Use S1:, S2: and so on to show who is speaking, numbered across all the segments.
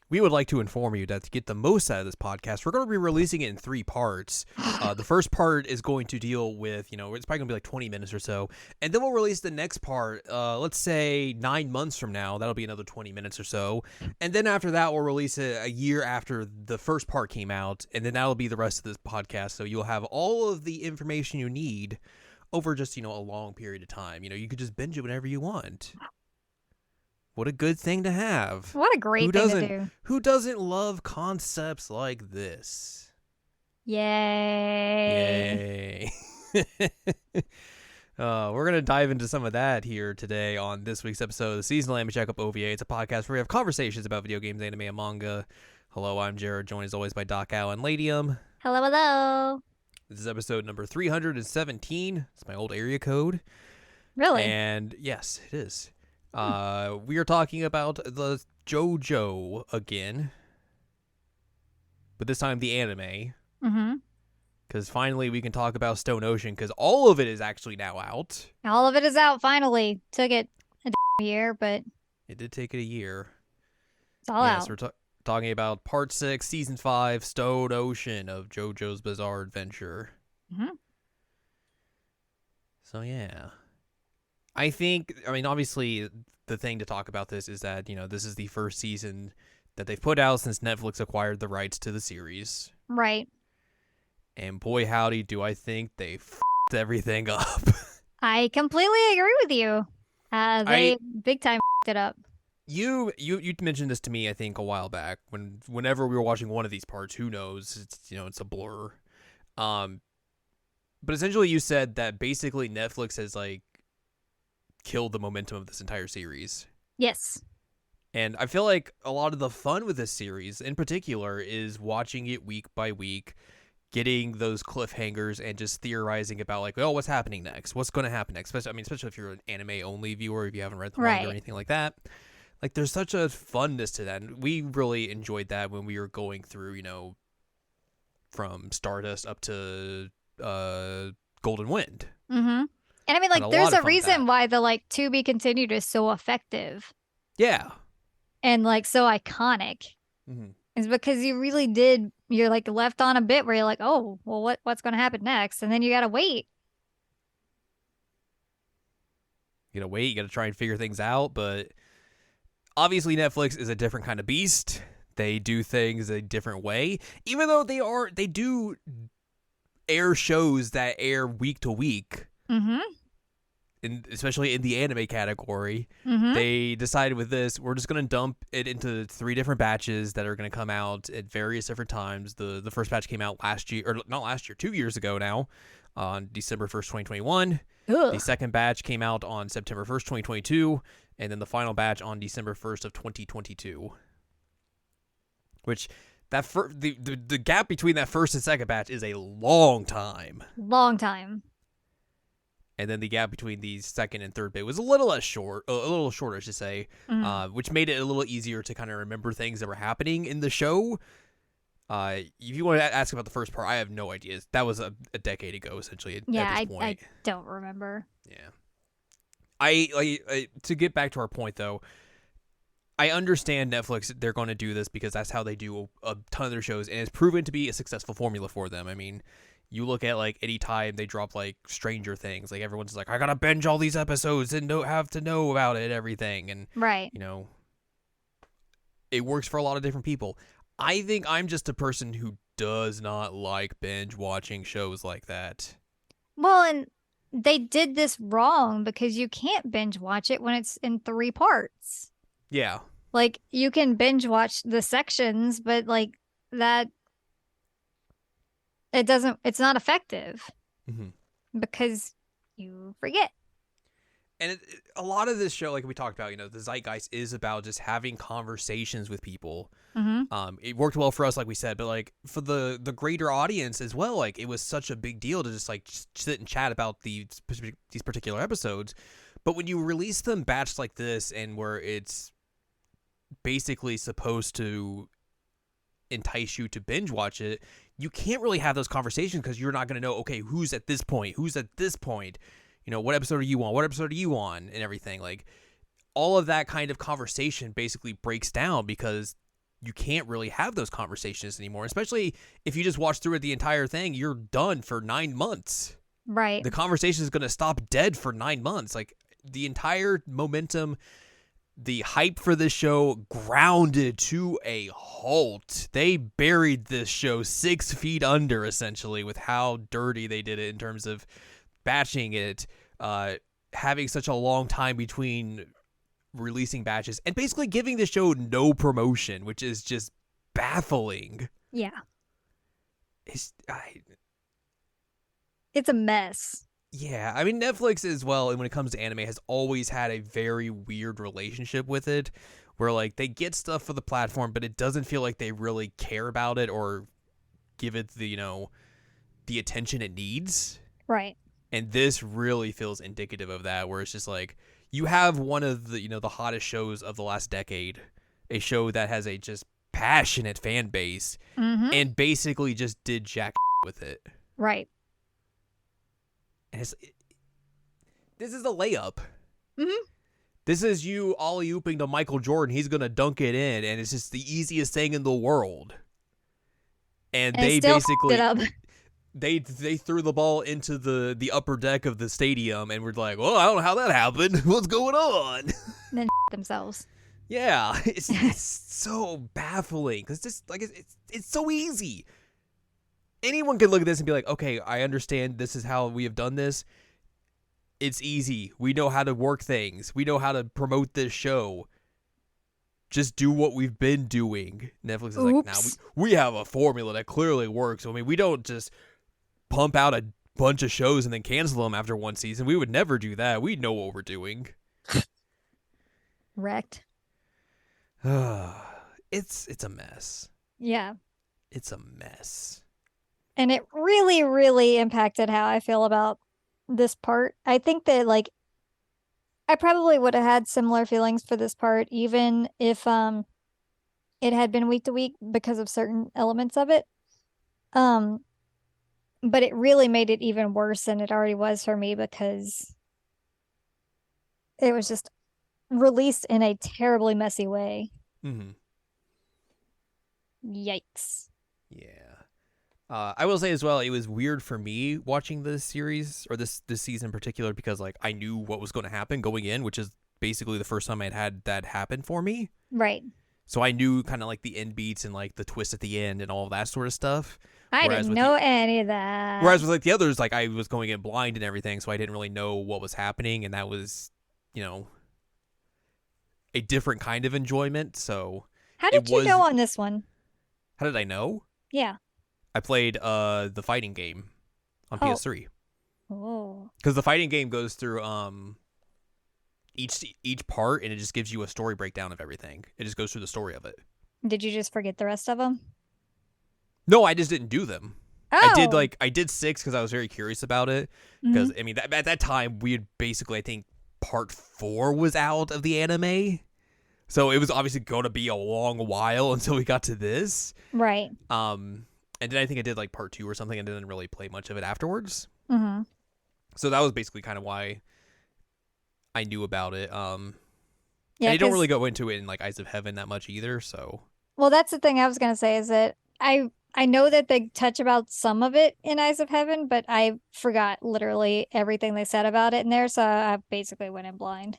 S1: we would like to inform you that to get the most out of this podcast, we're going to be releasing it in 3 parts. The first part is going to deal with, it's probably going to be like 20 minutes or so. And then we'll release the next part, let's say 9 months from now. That'll be another 20 minutes or so. And then after that, we'll release it a year after the first part came out. And then that'll be the rest of this podcast. So you'll have all of the information you need over just, a long period of time. You could just binge it whenever you want. What a good thing to have.
S2: What a great thing to do.
S1: Who doesn't love concepts like this?
S2: Yay.
S1: We're going to dive into some of that here today on this week's episode of the Seasonal Anime Checkup OVA. It's a podcast where we have conversations about video games, anime, and manga. Hello, I'm Jared, joined as always by Doc Al and Ladium.
S2: Hello, hello.
S1: This is episode number 317. It's my old area code.
S2: Really?
S1: And yes, it is. We are talking about the JoJo again, but this time the anime.
S2: Mm-hmm.
S1: Because finally we can talk about Stone Ocean, because all of it is actually now out.
S2: All of it is out finally. Took it a year, but
S1: It did take it a year.
S2: it's all out.
S1: We're talking about Part 6, Season 5, Stone Ocean of JoJo's Bizarre Adventure.
S2: Mm-hmm.
S1: So yeah. Obviously, the thing to talk about this is that, this is the first season that they've put out since Netflix acquired the rights to the series.
S2: Right.
S1: And boy, howdy, do I think they f***ed everything up.
S2: I completely agree with you. They big time f***ed it up.
S1: You mentioned this to me, I think, a while back. Whenever we were watching one of these parts, who knows? It's a blur. But essentially, you said that basically Netflix has killed the momentum of this entire series.
S2: Yes.
S1: And I feel like a lot of the fun with this series in particular is watching it week by week, getting those cliffhangers and just theorizing about what's happening next, what's going to happen next, especially if you're an anime only viewer, if you haven't read the manga or anything like that. There's such a funness to that, and we really enjoyed that when we were going through, from Stardust up to Golden Wind.
S2: Mm-hmm. And there's a reason why the to be continued is so effective.
S1: Yeah.
S2: And so iconic.
S1: Mm-hmm.
S2: Is because you're left on a bit where you're like, oh, well, what's going to happen next? And then you got to wait.
S1: You got to wait. You got to try and figure things out. But obviously Netflix is a different kind of beast. They do things a different way, even though they do air shows that air week to week.
S2: Mm-hmm.
S1: Especially in the anime category.
S2: Mm-hmm.
S1: They decided with this, we're just going to dump it into 3 different batches that are going to come out at various different times. The first batch came out last year, or not last year, 2 years ago now, on December 1st, 2021.
S2: Ugh.
S1: The second batch came out on September 1st, 2022, and then the final batch on December 1st of 2022. Which, the gap between that first and second batch is a long time.
S2: Long time.
S1: And then the gap between the second and third bit was a little shorter, I should say, which made it a little easier to kind of remember things that were happening in the show. If you want to ask about the first part, I have no idea. That was a decade ago, essentially. At this point.
S2: I don't remember.
S1: Yeah. I to get back to our point though, I understand Netflix. They're going to do this because that's how they do a ton of their shows, and it's proven to be a successful formula for them. You look at any time they drop Stranger Things, everyone's like, I gotta binge all these episodes and have to know about it, everything, and
S2: right,
S1: it works for a lot of different people. I think I'm just a person who does not like binge watching shows like that.
S2: Well, and they did this wrong because you can't binge watch it when it's in 3 parts.
S1: Yeah,
S2: you can binge watch the sections, but that. It's not effective because you forget.
S1: And a lot of this show, like we talked about, the zeitgeist is about just having conversations with people.
S2: Mm-hmm.
S1: It worked well for us, like we said, but for the greater audience as well, it was such a big deal to just sit and chat about these particular episodes. But when you release them batched like this, and where it's basically supposed to entice you to binge watch it, you can't really have those conversations because you're not going to know, okay, who's at this point, what episode are you on, and everything. All of that kind of conversation basically breaks down because you can't really have those conversations anymore, especially if you just watch through it the entire thing. You're done for 9 months.
S2: Right.
S1: The conversation is going to stop dead for 9 months. Like, the entire momentum, the hype for this show grounded to a halt. They buried this show 6 feet under, essentially, with how dirty they did it in terms of batching it, having such a long time between releasing batches, and basically giving the show no promotion, which is just baffling.
S2: Yeah.
S1: It's
S2: a mess.
S1: Yeah, I mean, Netflix as well, and when it comes to anime, has always had a very weird relationship with it, where, like, they get stuff for the platform, but it doesn't feel like they really care about it or give it the, the attention it needs.
S2: Right.
S1: And this really feels indicative of that, where it's just like, you have one of the, the hottest shows of the last decade, a show that has a just passionate fan base, and basically just did jack with it.
S2: Right.
S1: And this is a layup.
S2: Mm-hmm.
S1: This is you alley-ooping to Michael Jordan. He's going to dunk it in, and it's just the easiest thing in the world. And they basically...
S2: it up.
S1: They threw the ball into the upper deck of the stadium, and we're like, well, I don't know how that happened. What's going on?
S2: And then themselves.
S1: Yeah, it's so baffling, because just like it's so easy. Anyone can look at this and be like, okay, I understand this is how we have done this. It's easy. We know how to work things. We know how to promote this show. Just do what we've been doing. Netflix is like, now we have a formula that clearly works. I mean, we don't just pump out a bunch of shows and then cancel them after one season. We would never do that. We know what we're doing.
S2: Wrecked.
S1: It's a mess.
S2: Yeah.
S1: It's a mess.
S2: And it really, really impacted how I feel about this part. I think that, like, I probably would have had similar feelings for this part, even if it had been week to week because of certain elements of it. But it really made it even worse than it already was for me, because it was just released in a terribly messy way.
S1: Mm-hmm.
S2: Yikes.
S1: Yeah. I will say as well, it was weird for me watching this series, or this season in particular, because, like, I knew what was going to happen going in, which is basically the first time I'd had that happen for me.
S2: Right.
S1: So I knew kind of like the end beats and like the twist at the end and all of that sort of stuff.
S2: I didn't know any of that.
S1: Whereas with like the others, like I was going in blind and everything, so I didn't really know what was happening, and that was, a different kind of enjoyment. So
S2: how did you know on this one?
S1: How did I know?
S2: Yeah.
S1: I played the fighting game on PS3.
S2: Oh.
S1: Because the fighting game goes through each part, and it just gives you a story breakdown of everything. It just goes through the story of it.
S2: Did you just forget the rest of them?
S1: No, I just didn't do them.
S2: Oh.
S1: I did 6 because I was very curious about it. Because I mean, at that time we had basically, I think, part 4 was out of the anime, so it was obviously going to be a long while until we got to this.
S2: Right.
S1: And then I think I did like part 2 or something, and didn't really play much of it afterwards.
S2: Mm-hmm.
S1: So that was basically kind of why I knew about it.
S2: Yeah,
S1: and I don't really go into it in like Eyes of Heaven that much either. So.
S2: Well, that's the thing I was gonna say, is that I know that they touch about some of it in Eyes of Heaven, but I forgot literally everything they said about it in there, so I basically went in blind.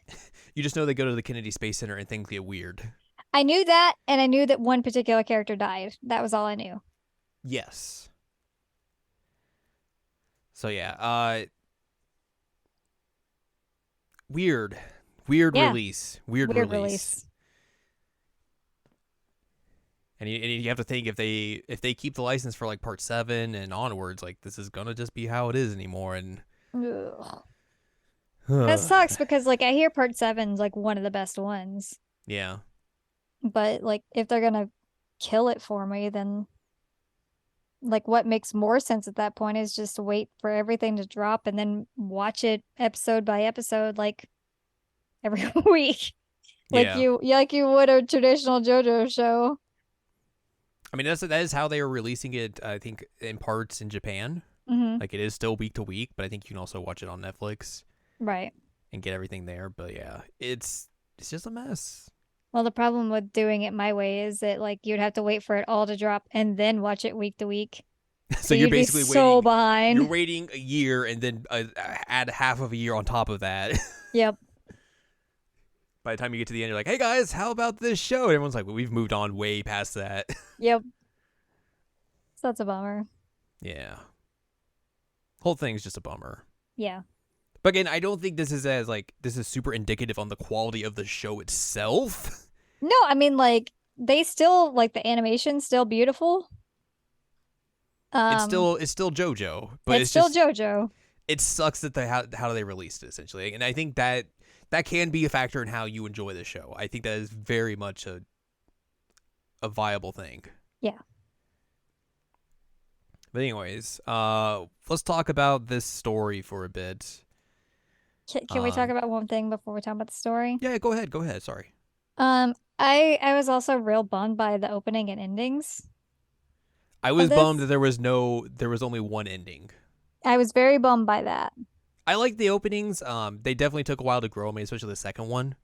S1: You just know they go to the Kennedy Space Center and things get weird.
S2: I knew that, and I knew that one particular character died. That was all I knew.
S1: Yes. So yeah, weird release. Weird release. And you have to think, if they keep the license for like part 7 and onwards, like this is gonna just be how it is anymore. And
S2: that sucks, because like I hear part 7's like one of the best ones.
S1: Yeah.
S2: But like if they're gonna kill it for me, then like what makes more sense at that point is just wait for everything to drop and then watch it episode by episode, like every week, like you would a traditional JoJo show.
S1: I mean, that is how they are releasing it, I think, in parts in Japan.
S2: Mm-hmm.
S1: Like, it is still week to week, but I think you can also watch it on Netflix.
S2: Right.
S1: And get everything there. But yeah, it's just a mess.
S2: Well, the problem with doing it my way is that like you'd have to wait for it all to drop and then watch it week to week.
S1: So
S2: So
S1: you're
S2: you'd be
S1: basically
S2: so
S1: waiting. You're
S2: behind.
S1: waiting a year and then add half of a year on top of that.
S2: Yep.
S1: By the time you get to the end, you're like, "Hey guys, how about this show?" And everyone's like, well, "We've moved on way past that."
S2: Yep. So that's a bummer.
S1: Yeah, whole thing's just a bummer.
S2: Yeah.
S1: But again, I don't think this is super indicative on the quality of the show itself.
S2: No, I mean like they still like the animation's still beautiful. Um,
S1: It's still JoJo, but
S2: it's
S1: it's
S2: still
S1: just
S2: JoJo.
S1: it sucks that how they released it essentially, and I think that can be a factor in how you enjoy the show. I think that is very much a viable thing.
S2: Yeah.
S1: But anyways, let's talk about this story for a bit.
S2: Can we talk about one thing before we talk about the story?
S1: Yeah, go ahead. Go ahead. Sorry.
S2: I was also real bummed by the opening and endings
S1: I
S2: of
S1: was bummed that
S2: this.
S1: there was only one ending.
S2: I was very bummed by that.
S1: I like the openings. They definitely took a while to grow on me, especially the second one,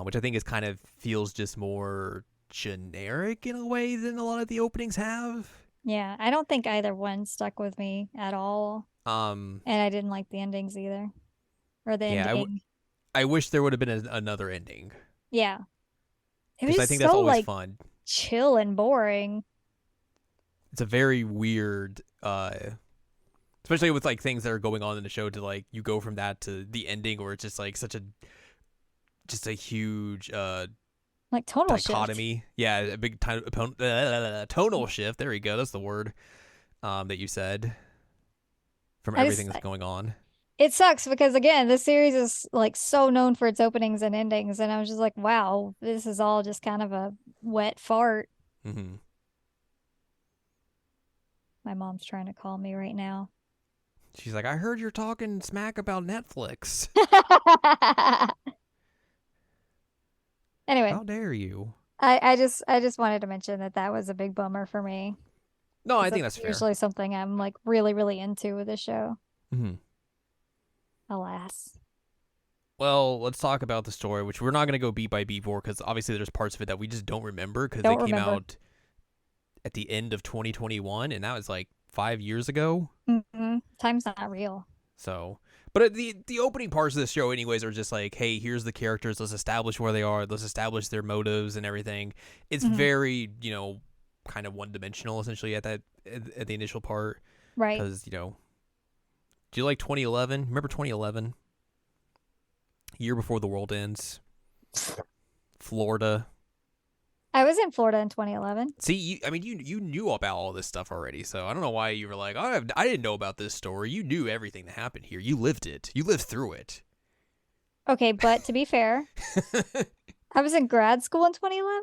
S1: which I think is kind of feels just more generic in a way than a lot of the openings have.
S2: Yeah, I don't think either one stuck with me at all,
S1: Um,
S2: and I didn't like the endings either, or the
S1: yeah,
S2: ending.
S1: I wish there would have been another ending
S2: Yeah, it was
S1: because I
S2: just
S1: think that's
S2: so
S1: always
S2: like
S1: fun.
S2: chill and boring.
S1: It's a very weird, especially with like things that are going on in the show to like you go from that to the ending, or it's just like such a just a huge
S2: Like tonal shift.
S1: dichotomy. Yeah, a big tonal shift. There we go. That's the word that you said from
S2: I
S1: everything
S2: just
S1: that's going on.
S2: it sucks because again, this series is like so known for its openings and endings, and I was just like, wow, this is all just kind of a wet fart.
S1: Hmm.
S2: My mom's trying to call me right now.
S1: She's like, I heard you're talking smack about Netflix.
S2: Anyway,
S1: How dare you?
S2: I just wanted to mention that that was a big bummer for me
S1: No, I
S2: because
S1: think
S2: that's
S1: that's fair.
S2: usually something I'm like really into with the show.
S1: Hmm.
S2: Alas.
S1: Well, let's talk about the story, which we're not going to go beat by beat for because obviously there's parts of it that we just don't remember because they
S2: Don't
S1: came
S2: remember.
S1: out at the end of 2021, and that was like 5 years ago.
S2: Time's not real.
S1: So, but the opening parts of the show, anyways, are just like, hey, here's the characters. Let's establish where they are. Let's establish their motives and everything. It's
S2: Hmm.
S1: very, kind of one dimensional essentially at the initial part
S2: Right.
S1: because do you like 2011? Remember 2011, year before the world ends, Florida.
S2: I was in Florida in 2011.
S1: See, you knew about all this stuff already, so I don't know why you were like, oh, I didn't know about this story. You knew everything that happened here. You lived it. You lived through it.
S2: Okay, but to be fair, I was in grad school in 2011.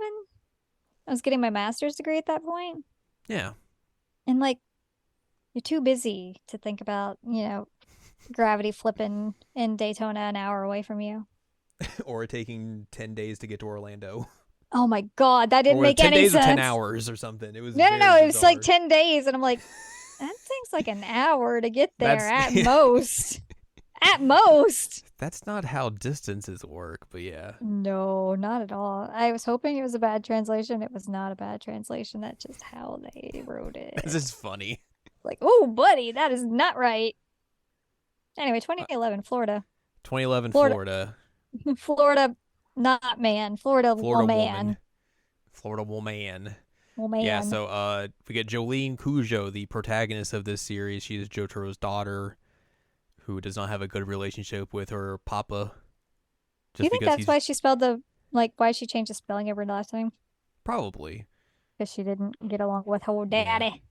S2: I was getting my master's degree at that point.
S1: Yeah.
S2: And like, you're too busy to think about, gravity flipping in Daytona an hour away from you.
S1: Or taking 10 days to get to Orlando.
S2: Oh my God, that didn't
S1: Or
S2: make
S1: 10
S2: any
S1: days or 10
S2: sense.
S1: hours or something. It was
S2: No, no,
S1: very
S2: no. It was like
S1: bizarre.
S2: 10 days. And I'm like, that takes like an hour to get there
S1: That's
S2: at most. At most.
S1: that's not how distances work, but yeah.
S2: No, not at all. I was hoping it was a bad translation. It was not a bad translation. That's just how they wrote
S1: This
S2: it.
S1: is funny.
S2: Like, oh, buddy, that is not right. Anyway,
S1: Uh,
S2: 2011, Florida.
S1: 2011
S2: Florida,
S1: Florida.
S2: Florida, not man. Florida,
S1: Florida
S2: woman.
S1: woman. Florida woman. Yeah,
S2: Woman.
S1: so we get Jolene Cujo, the protagonist of this series. She is Jotaro's daughter, who does not have a good relationship with her papa,
S2: Do you
S1: just
S2: think
S1: because
S2: that's
S1: he's
S2: why she spelled why she changed the spelling every last time?
S1: probably,
S2: Because she didn't get along with her
S1: yeah.
S2: daddy.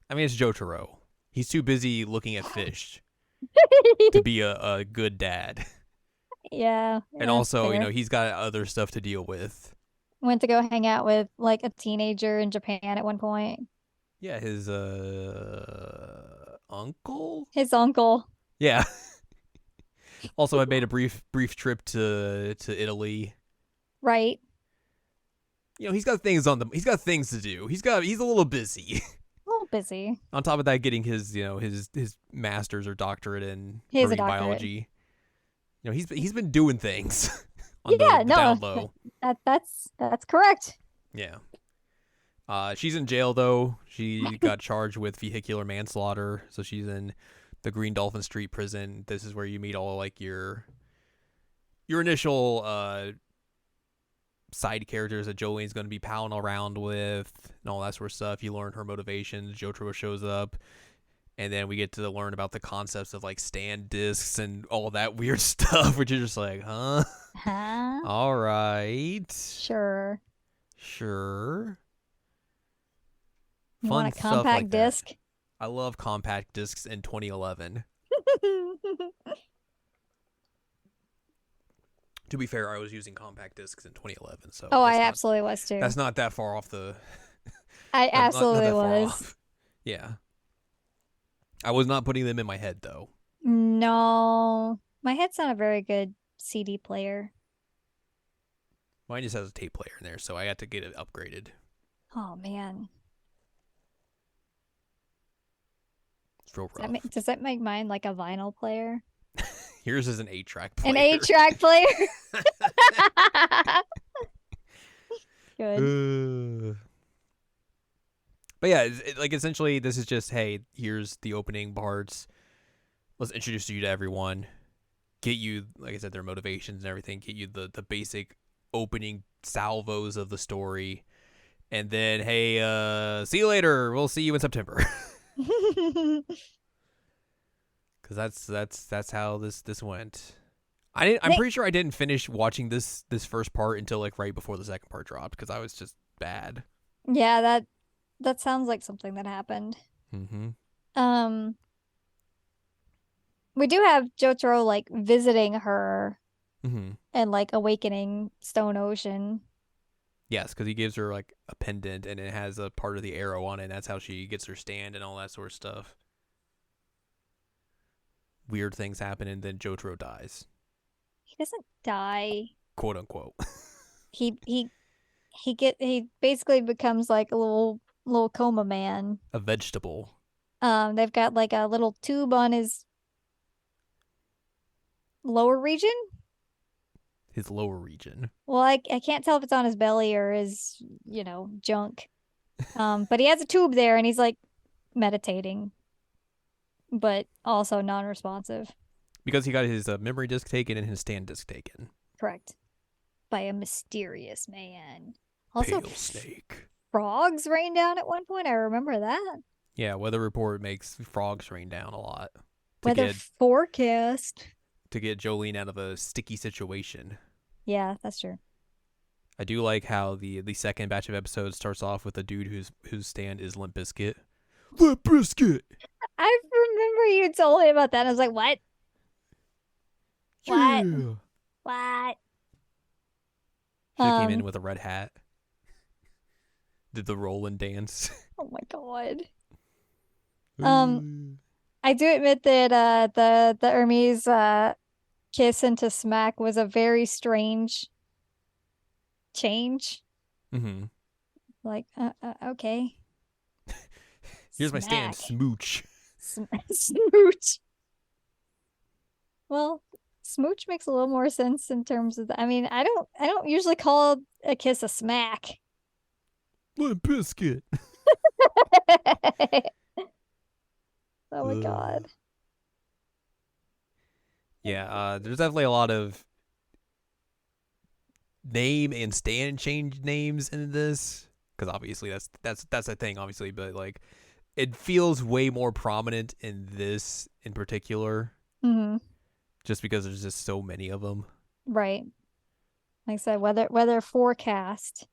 S1: I mean, it's Jotaro. He's too busy looking at fish to be a good dad.
S2: Yeah,
S1: And
S2: that's
S1: also,
S2: fair.
S1: he's got other stuff to deal with.
S2: Went to go hang out with like a teenager in Japan at one point.
S1: Yeah, his uncle?
S2: His uncle.
S1: Yeah. Also, I made a brief trip to Italy.
S2: Right.
S1: He's got he's got things to do. He's a little busy.
S2: A little busy.
S1: On top of that, getting his his master's or doctorate in
S2: He has a
S1: marine
S2: doctorate.
S1: biology. He's been doing things. on
S2: Yeah,
S1: the
S2: no,
S1: down low.
S2: that's correct.
S1: Yeah. She's in jail though. She got charged with vehicular manslaughter, so she's in the Green Dolphin Street prison. This is where you meet all like your initial side characters that Jolene's going to be palling around with and all that sort of stuff. You learn her motivations. Jotaro shows up, and then we get to learn about the concepts of like stand discs and all that weird stuff, which is just like, huh?
S2: Huh?
S1: All right.
S2: Sure.
S1: Sure.
S2: You
S1: Fun
S2: want a
S1: stuff
S2: compact
S1: like that.
S2: disc?
S1: I love compact discs in 2011. To be fair, I was using compact discs in 2011, so
S2: Oh, I absolutely was too.
S1: that's not that far off the.
S2: I
S1: not
S2: absolutely
S1: that far
S2: was.
S1: off. Yeah, I was not putting them in my head though.
S2: No, my head's not a very good CD player.
S1: Mine just has a tape player in there, so I had to get it upgraded.
S2: Oh man,
S1: It's real rough.
S2: does that make mine like a vinyl player?
S1: Yours is an 8-track player.
S2: An 8-track player. Good.
S1: But yeah, like essentially, this is just, hey, here's the opening parts. Let's introduce you to everyone, get you, like I said, their motivations and everything, get you the basic opening salvos of the story, and then, hey, see you later. We'll see you in September. Because that's how this went. I'm pretty sure I didn't finish watching this first part until like right before the second part dropped because I was just bad.
S2: Yeah, that sounds like something that happened.
S1: Mm-hmm.
S2: We do have Jotaro like visiting her
S1: Mm-hmm.
S2: and like awakening Stone Ocean.
S1: Yes, because he gives her like a pendant and it has a part of the arrow on it. And that's how she gets her stand and all that sort of stuff. Weird things happen and then Jotaro dies.
S2: He doesn't die.
S1: Quote unquote.
S2: He basically becomes like a little coma man.
S1: A vegetable.
S2: They've got like a little tube on his lower region.
S1: His lower region.
S2: Well, I can't tell if it's on his belly or his, junk. But he has a tube there and he's like meditating, but also non-responsive.
S1: Because he got his memory disc taken and his stand disc taken.
S2: Correct. By a mysterious man. Also,
S1: Pale snake.
S2: frogs rain down at one point. I remember that.
S1: Yeah, weather report makes frogs rain down a lot.
S2: Weather forecast.
S1: To get Jolene out of a sticky situation.
S2: Yeah, that's true.
S1: I do like how the second batch of episodes starts off with a dude whose stand is Limp Bizkit. Limp Bizkit!
S2: I remember you told me about that. And I was like, what?
S1: Yeah.
S2: What?
S1: She came in with a red hat. Did the Roland dance.
S2: Oh my god. I do admit that the Hermes kiss into smack was a very strange change.
S1: Mm-hmm.
S2: Like, okay.
S1: Here's my stand, smooch.
S2: Smooch. Well, smooch makes a little more sense in terms of I mean, I don't usually call a kiss a smack.
S1: Limp Bizkit.
S2: Oh my god.
S1: Yeah, there's definitely a lot of name and stand change names in this because obviously that's a thing, obviously, but like it feels way more prominent in this in particular, just because there's just so many of them.
S2: Right. Like I said, weather forecast.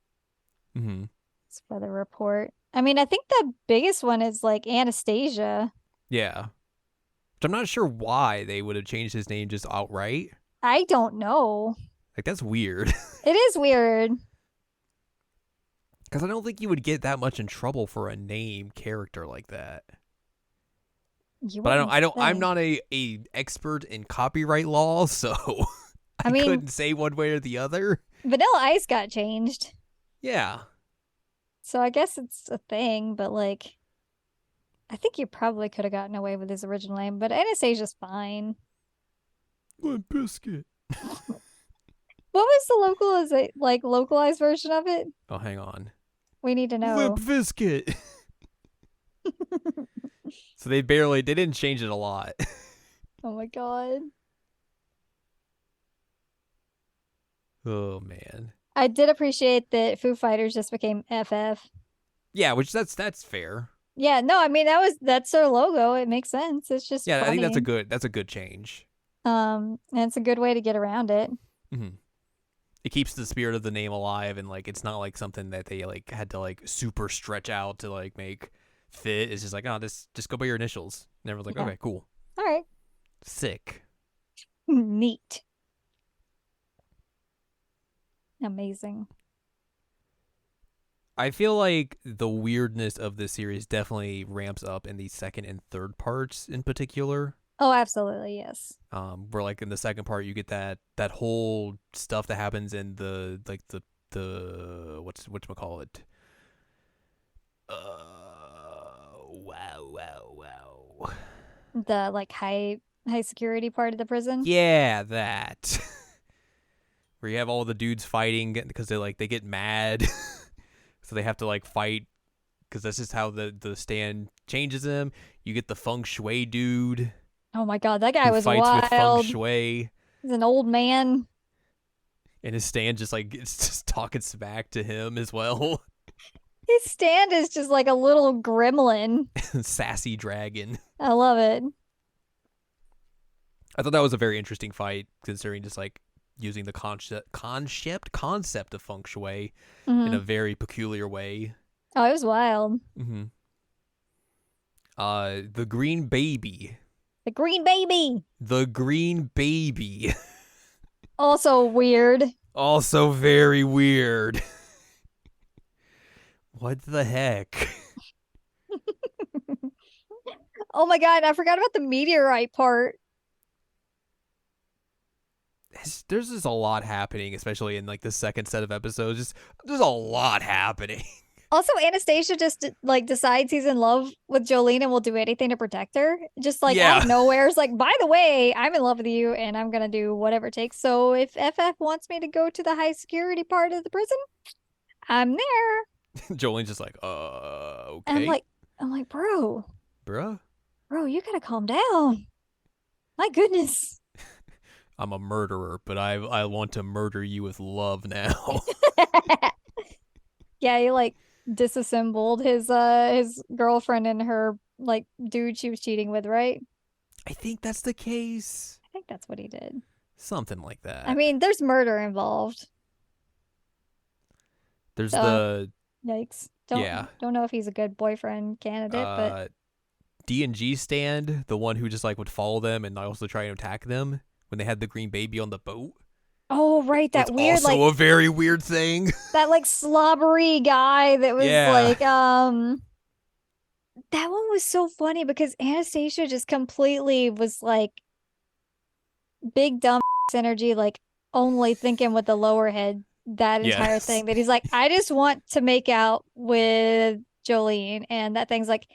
S1: Mm-hmm.
S2: It's weather report. I mean, I think the biggest one is like Anastasia.
S1: Yeah. Which I'm not sure why they would have changed his name just outright.
S2: I don't know.
S1: Like, that's weird.
S2: It is weird.
S1: Because I don't think you would get that much in trouble for a name character like that. But I'm not a expert in copyright law, so I mean, couldn't say one way or the other.
S2: Vanilla Ice got changed.
S1: Yeah.
S2: So I guess it's a thing, but like I think you probably could have gotten away with his original name, but Anastasia's fine.
S1: Limp Bizkit.
S2: What was the localized version of it?
S1: Oh, hang on.
S2: We need to
S1: Lip
S2: know.
S1: Biscuit. So they didn't change it a lot.
S2: Oh my god.
S1: Oh man.
S2: I did appreciate that Foo Fighters just became FF.
S1: Yeah, which that's fair.
S2: Yeah, no, I mean that's their logo. It makes sense. It's just
S1: Yeah, I think
S2: funny.
S1: that's a good change.
S2: And it's a good way to get around it.
S1: Mm-hmm. It keeps the spirit of the name alive, and like it's not like something that they like had to like super stretch out to like make fit. It's just like, oh, this just go by your initials. And everyone's like,
S2: Yeah.
S1: okay, cool,
S2: All right.
S1: sick.
S2: Neat. Amazing.
S1: I feel like the weirdness of this series definitely ramps up in the second and third parts in particular.
S2: Oh, absolutely, yes.
S1: Where like in the second part you get that whole stuff that happens in the whatchamacallit. Wow.
S2: The like high security part of the prison.
S1: Yeah, that. Where you have all the dudes fighting because they get mad. So they have to like fight because that's just how the stand changes them. You get the feng shui dude
S2: Oh my god, that guy
S1: who
S2: was
S1: fights with feng
S2: wild.
S1: shui,
S2: He's an old man.
S1: and his stand just like it's just talking smack to him as well.
S2: His stand is just like a little gremlin.
S1: Sassy dragon.
S2: I love it.
S1: I thought that was a very interesting fight, considering just like using the concept of feng shui in a
S2: Hmm.
S1: very peculiar way.
S2: Oh, it was wild.
S1: Mm-hmm. The green baby.
S2: The green baby.
S1: The green baby.
S2: Also weird.
S1: Also very weird. What the heck?
S2: Oh my god, I forgot about the meteorite part.
S1: There's just a lot happening, especially in like the second set of episodes. Just there's a lot happening.
S2: Also, Anastasia just like decides he's in love with Jolene and will do anything to protect her. Just like out
S1: Yeah.
S2: of nowhere, it's like, by the way, I'm in love with you and I'm gonna do whatever it takes. So if FF wants me to go to the high security part of the prison, I'm there.
S1: Jolene's just like,
S2: And
S1: okay,
S2: I'm like,
S1: bruh.
S2: bro, you gotta calm down. My goodness.
S1: I'm a murderer, but I want to murder you with love now.
S2: Yeah, he like disassembled his girlfriend and her like dude she was cheating with, right?
S1: I think that's the case.
S2: I think that's what he did.
S1: Something like
S2: I
S1: that.
S2: mean, there's murder involved.
S1: There's
S2: So,
S1: the
S2: yikes.
S1: yeah.
S2: Don't know if he's a good boyfriend candidate, but
S1: Uh D&G stand, the one who just like would follow them and also try and attack them when they had the green baby on the boat.
S2: oh right,
S1: Was
S2: that weird
S1: also
S2: like
S1: a very weird thing.
S2: that like slobbery guy that was
S1: Yeah.
S2: like that one was so funny because Anastasia just completely was like big dumb energy, like only thinking with the lower head that entire
S1: Yes.
S2: thing. That he's like, I just want to make out with Jolene, and that thing's like,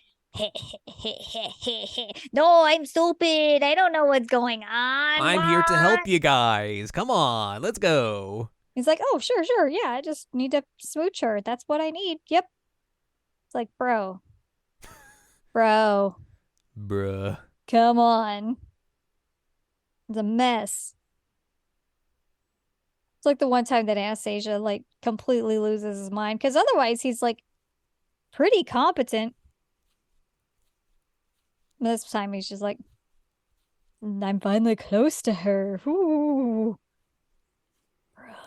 S2: no, I'm stupid. I don't know what's going on.
S1: I'm here to help
S2: What?
S1: you guys. Come on, let's go.
S2: He's like, oh, sure. Yeah, I just need to smooch her. That's what I need. Yep. It's like, bro,
S1: Bruh.
S2: come on. It's a mess. It's like the one time that Anastasia like completely loses his mind because otherwise he's like pretty competent. This time he's just like, I'm finally close to her. Ooh.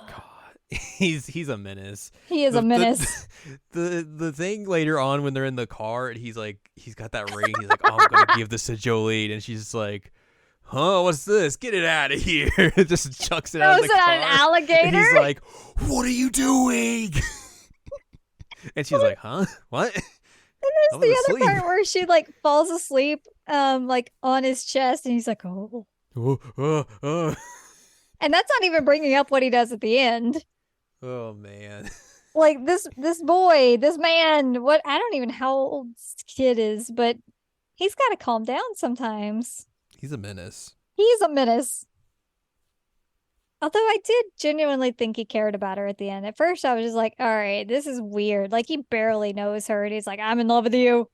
S1: God. He's a menace.
S2: He is a
S1: The,
S2: menace.
S1: the thing later on when they're in the car and he's got that ring, he's like, oh, I'm gonna give this to Jolene, and she's just like, huh, what's this? Get it out of here. Just chucks it out of
S2: Throws
S1: the
S2: it
S1: car.
S2: at an alligator.
S1: And he's like, what are you doing? And she's like, huh? What?
S2: And
S1: I
S2: there's
S1: was
S2: the other
S1: asleep.
S2: part where she like falls asleep, like on his chest, and he's like, oh.
S1: Oh,
S2: And that's not even bringing up what he does at the end.
S1: oh man.
S2: Like this boy, this man, what I don't even know how old this kid is, but he's got to calm down sometimes.
S1: He's a menace.
S2: He's a menace. Although I did genuinely think he cared about her at the end. At first, I was just like, all right, this is weird. Like, he barely knows her, and he's like, I'm in love with you.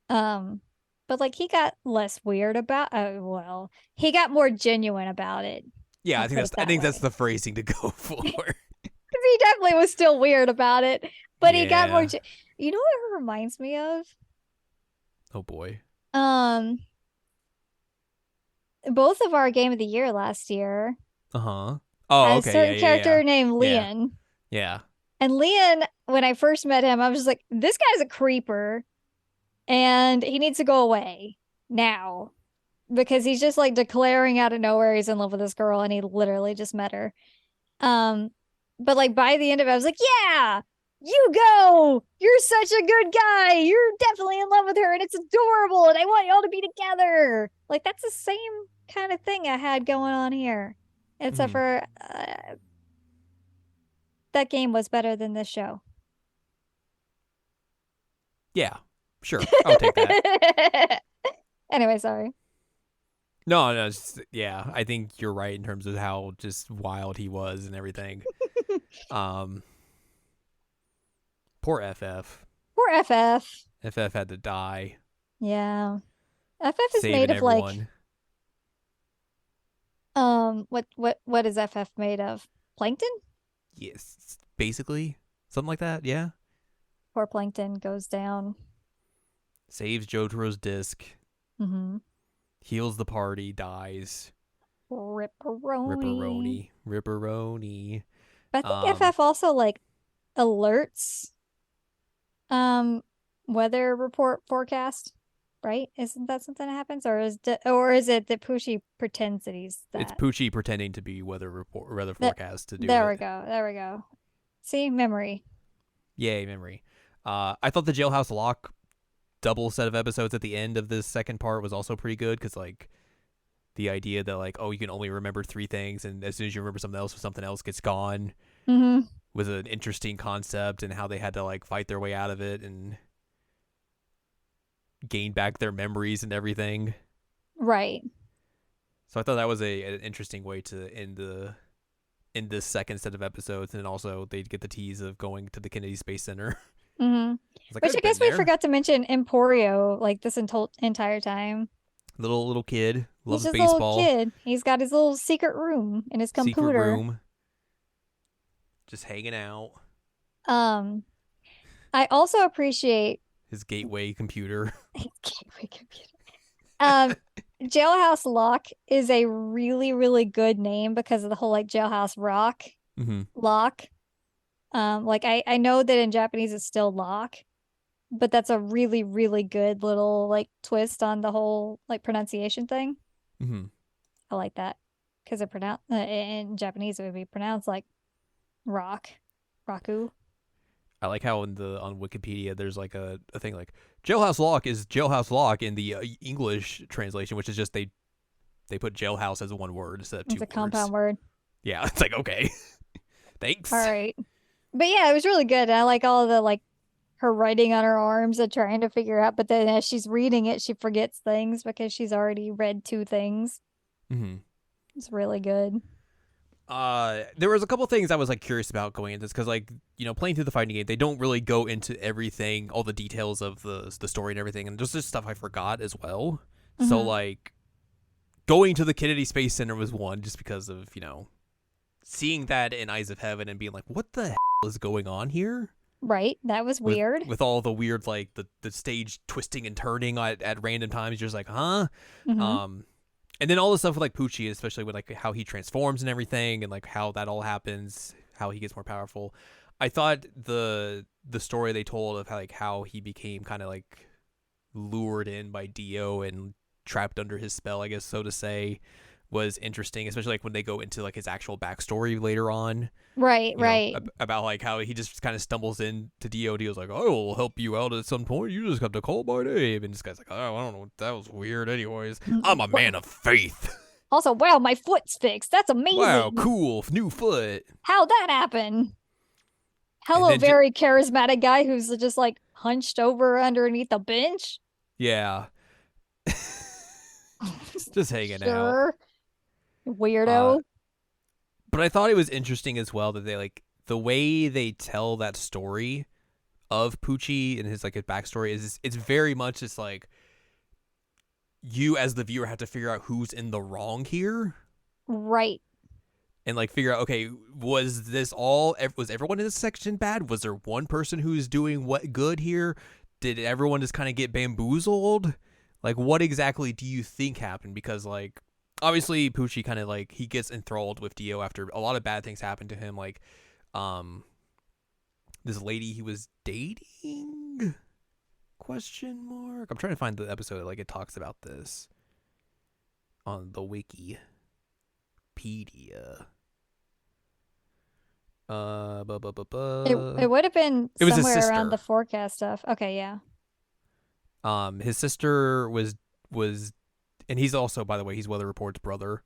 S2: Um, but like, he got less weird about, well, he got more genuine about it.
S1: Yeah,
S2: I'll put it
S1: I
S2: that
S1: think that's
S2: way.
S1: the phrasing to go for.
S2: Because he definitely was still weird about it, but he got more,
S1: Yeah.
S2: you know what it reminds me of?
S1: Oh boy.
S2: Um, both of our game of the year last year
S1: Uh huh. Oh,
S2: had a
S1: okay. Yeah,
S2: certain
S1: yeah, yeah,
S2: character named
S1: yeah,
S2: Leon.
S1: yeah.
S2: And Leon, when I first met him, I was just like, this guy's a creeper and he needs to go away now because he's just like declaring out of nowhere he's in love with this girl and he literally just met her. Um, but like by the end of it, I was like, yeah, you go. You're such a good guy. You're definitely in love with her and it's adorable and I want y'all to be together. Like that's the same kind of thing I had going on here. Except
S1: Hmm.
S2: for that game was better than this show.
S1: Yeah. Sure. I'll take that.
S2: Anyway, sorry.
S1: No, no, yeah. I think you're right in terms of how just wild he was and everything. Um, poor FF.
S2: Poor FF.
S1: FF had to die,
S2: Yeah. FF is made
S1: saving
S2: of like
S1: everyone.
S2: what is FF made of? Plankton?
S1: Yes, basically something like that. Yeah.
S2: Poor plankton goes down.
S1: Saves JoJo's disc,
S2: Mm-hmm.
S1: heals the party, dies.
S2: Ripperoni.
S1: Ripperoni, Ripperoni.
S2: But I think
S1: Um,
S2: FF also like alerts um weather report forecast, right? Isn't that something that happens, or is it that Poochie pretends that he's
S1: it's
S2: that?
S1: Poochie pretending to be weather
S2: That
S1: forecast to do
S2: there we
S1: it.
S2: go. There we go. See, memory.
S1: Yay, memory. I thought the Jailhouse Lock double set of episodes at the end of this second part was also pretty good because like the idea that like, oh, you can only remember three things, and as soon as you remember something else gets gone,
S2: Mm-hmm.
S1: was an interesting concept, and how they had to like fight their way out of it and gain back their memories and everything.
S2: Right.
S1: So I thought that was an interesting way to end the in this second set of episodes, and also they'd get the tease of going to the Kennedy Space Center.
S2: Mm-hmm.
S1: I was like,
S2: Which I
S1: I've been
S2: guess we
S1: there.
S2: forgot to mention Emporio like this entire time.
S1: Little kid
S2: He's
S1: loves
S2: just a little
S1: baseball.
S2: kid. He's got his little secret room in his
S1: Secret
S2: computer.
S1: room, just hanging out.
S2: Um, I also appreciate
S1: His gateway computer.
S2: gateway computer. Um, Jailhouse Lock is a really, really good name because of the whole like Jailhouse Rock
S1: Mm-hmm.
S2: lock. Like I know that in Japanese it's still lock, but that's a really, really good little like twist on the whole like pronunciation thing.
S1: Mm-hmm.
S2: I like that because it pronounce in Japanese it would be pronounced like rock, raku.
S1: I like how on Wikipedia there's like a thing like Jailhouse Lock is Jailhouse Lock in the English translation, which is just they put jailhouse as one word instead of
S2: It's
S1: two
S2: a
S1: words.
S2: compound word.
S1: Yeah, it's like okay,
S2: All
S1: thanks.
S2: right. But yeah, it was really good. I like all the like her writing on her arms and trying to figure out, but then as she's reading it, she forgets things because she's already read two things.
S1: Mm-hmm.
S2: It's really good.
S1: There was a couple things I was like curious about going into this because like playing through the fighting game, they don't really go into everything, all the details of the story and everything, and there's just stuff I forgot as well. So
S2: Hmm.
S1: like going to the Kennedy Space Center was one just because of seeing that in Eyes of Heaven and being like, what the hell is going on here?
S2: Right. That was
S1: With
S2: weird.
S1: with all the weird like the stage twisting and turning at random times, you're just like, huh?
S2: Hmm.
S1: Um, and then all the stuff with like Poochie, especially with like how he transforms and everything, and like how that all happens, how he gets more powerful. I thought the story they told of how he became kind of like lured in by Dio and trapped under his spell, I guess so to say, was interesting, especially like when they go into like his actual backstory later on.
S2: Right, right.
S1: About like how he just kind of stumbles into Dio. Dio's like, "I will help you out at some point. You just have to call my name." And this guy's like, "Oh, I don't know. That was weird. Anyways, I'm a man of faith."
S2: Also, wow, my foot's fixed. That's
S1: Wow,
S2: amazing.
S1: cool, new foot.
S2: How'd that happen?
S1: And
S2: Hello,
S1: then,
S2: very charismatic guy who's just like hunched over underneath a bench.
S1: yeah, just hanging out.
S2: Sure.
S1: Uh,
S2: Weirdo.
S1: But I thought it was interesting as well that they like the way they tell that story of Poochie and his like his backstory is it's very much just like you as the viewer have to figure out who's in the wrong here.
S2: Right.
S1: And like figure out, okay, was everyone in this section bad? Was there one person who's doing what good here? Did everyone just kind of get bamboozled? Like, what exactly do you think happened? Because like, obviously Poochie kind of like he gets enthralled with Dio after a lot of bad things happen to him. Like, this lady he was dating? Question mark. I'm trying to find the episode like it talks about this on the Wikipedia.
S2: It would have been
S1: It was his
S2: somewhere around the
S1: sister.
S2: forecast stuff. Okay, yeah.
S1: His sister was, and he's also, by the way, he's Weather Report's brother.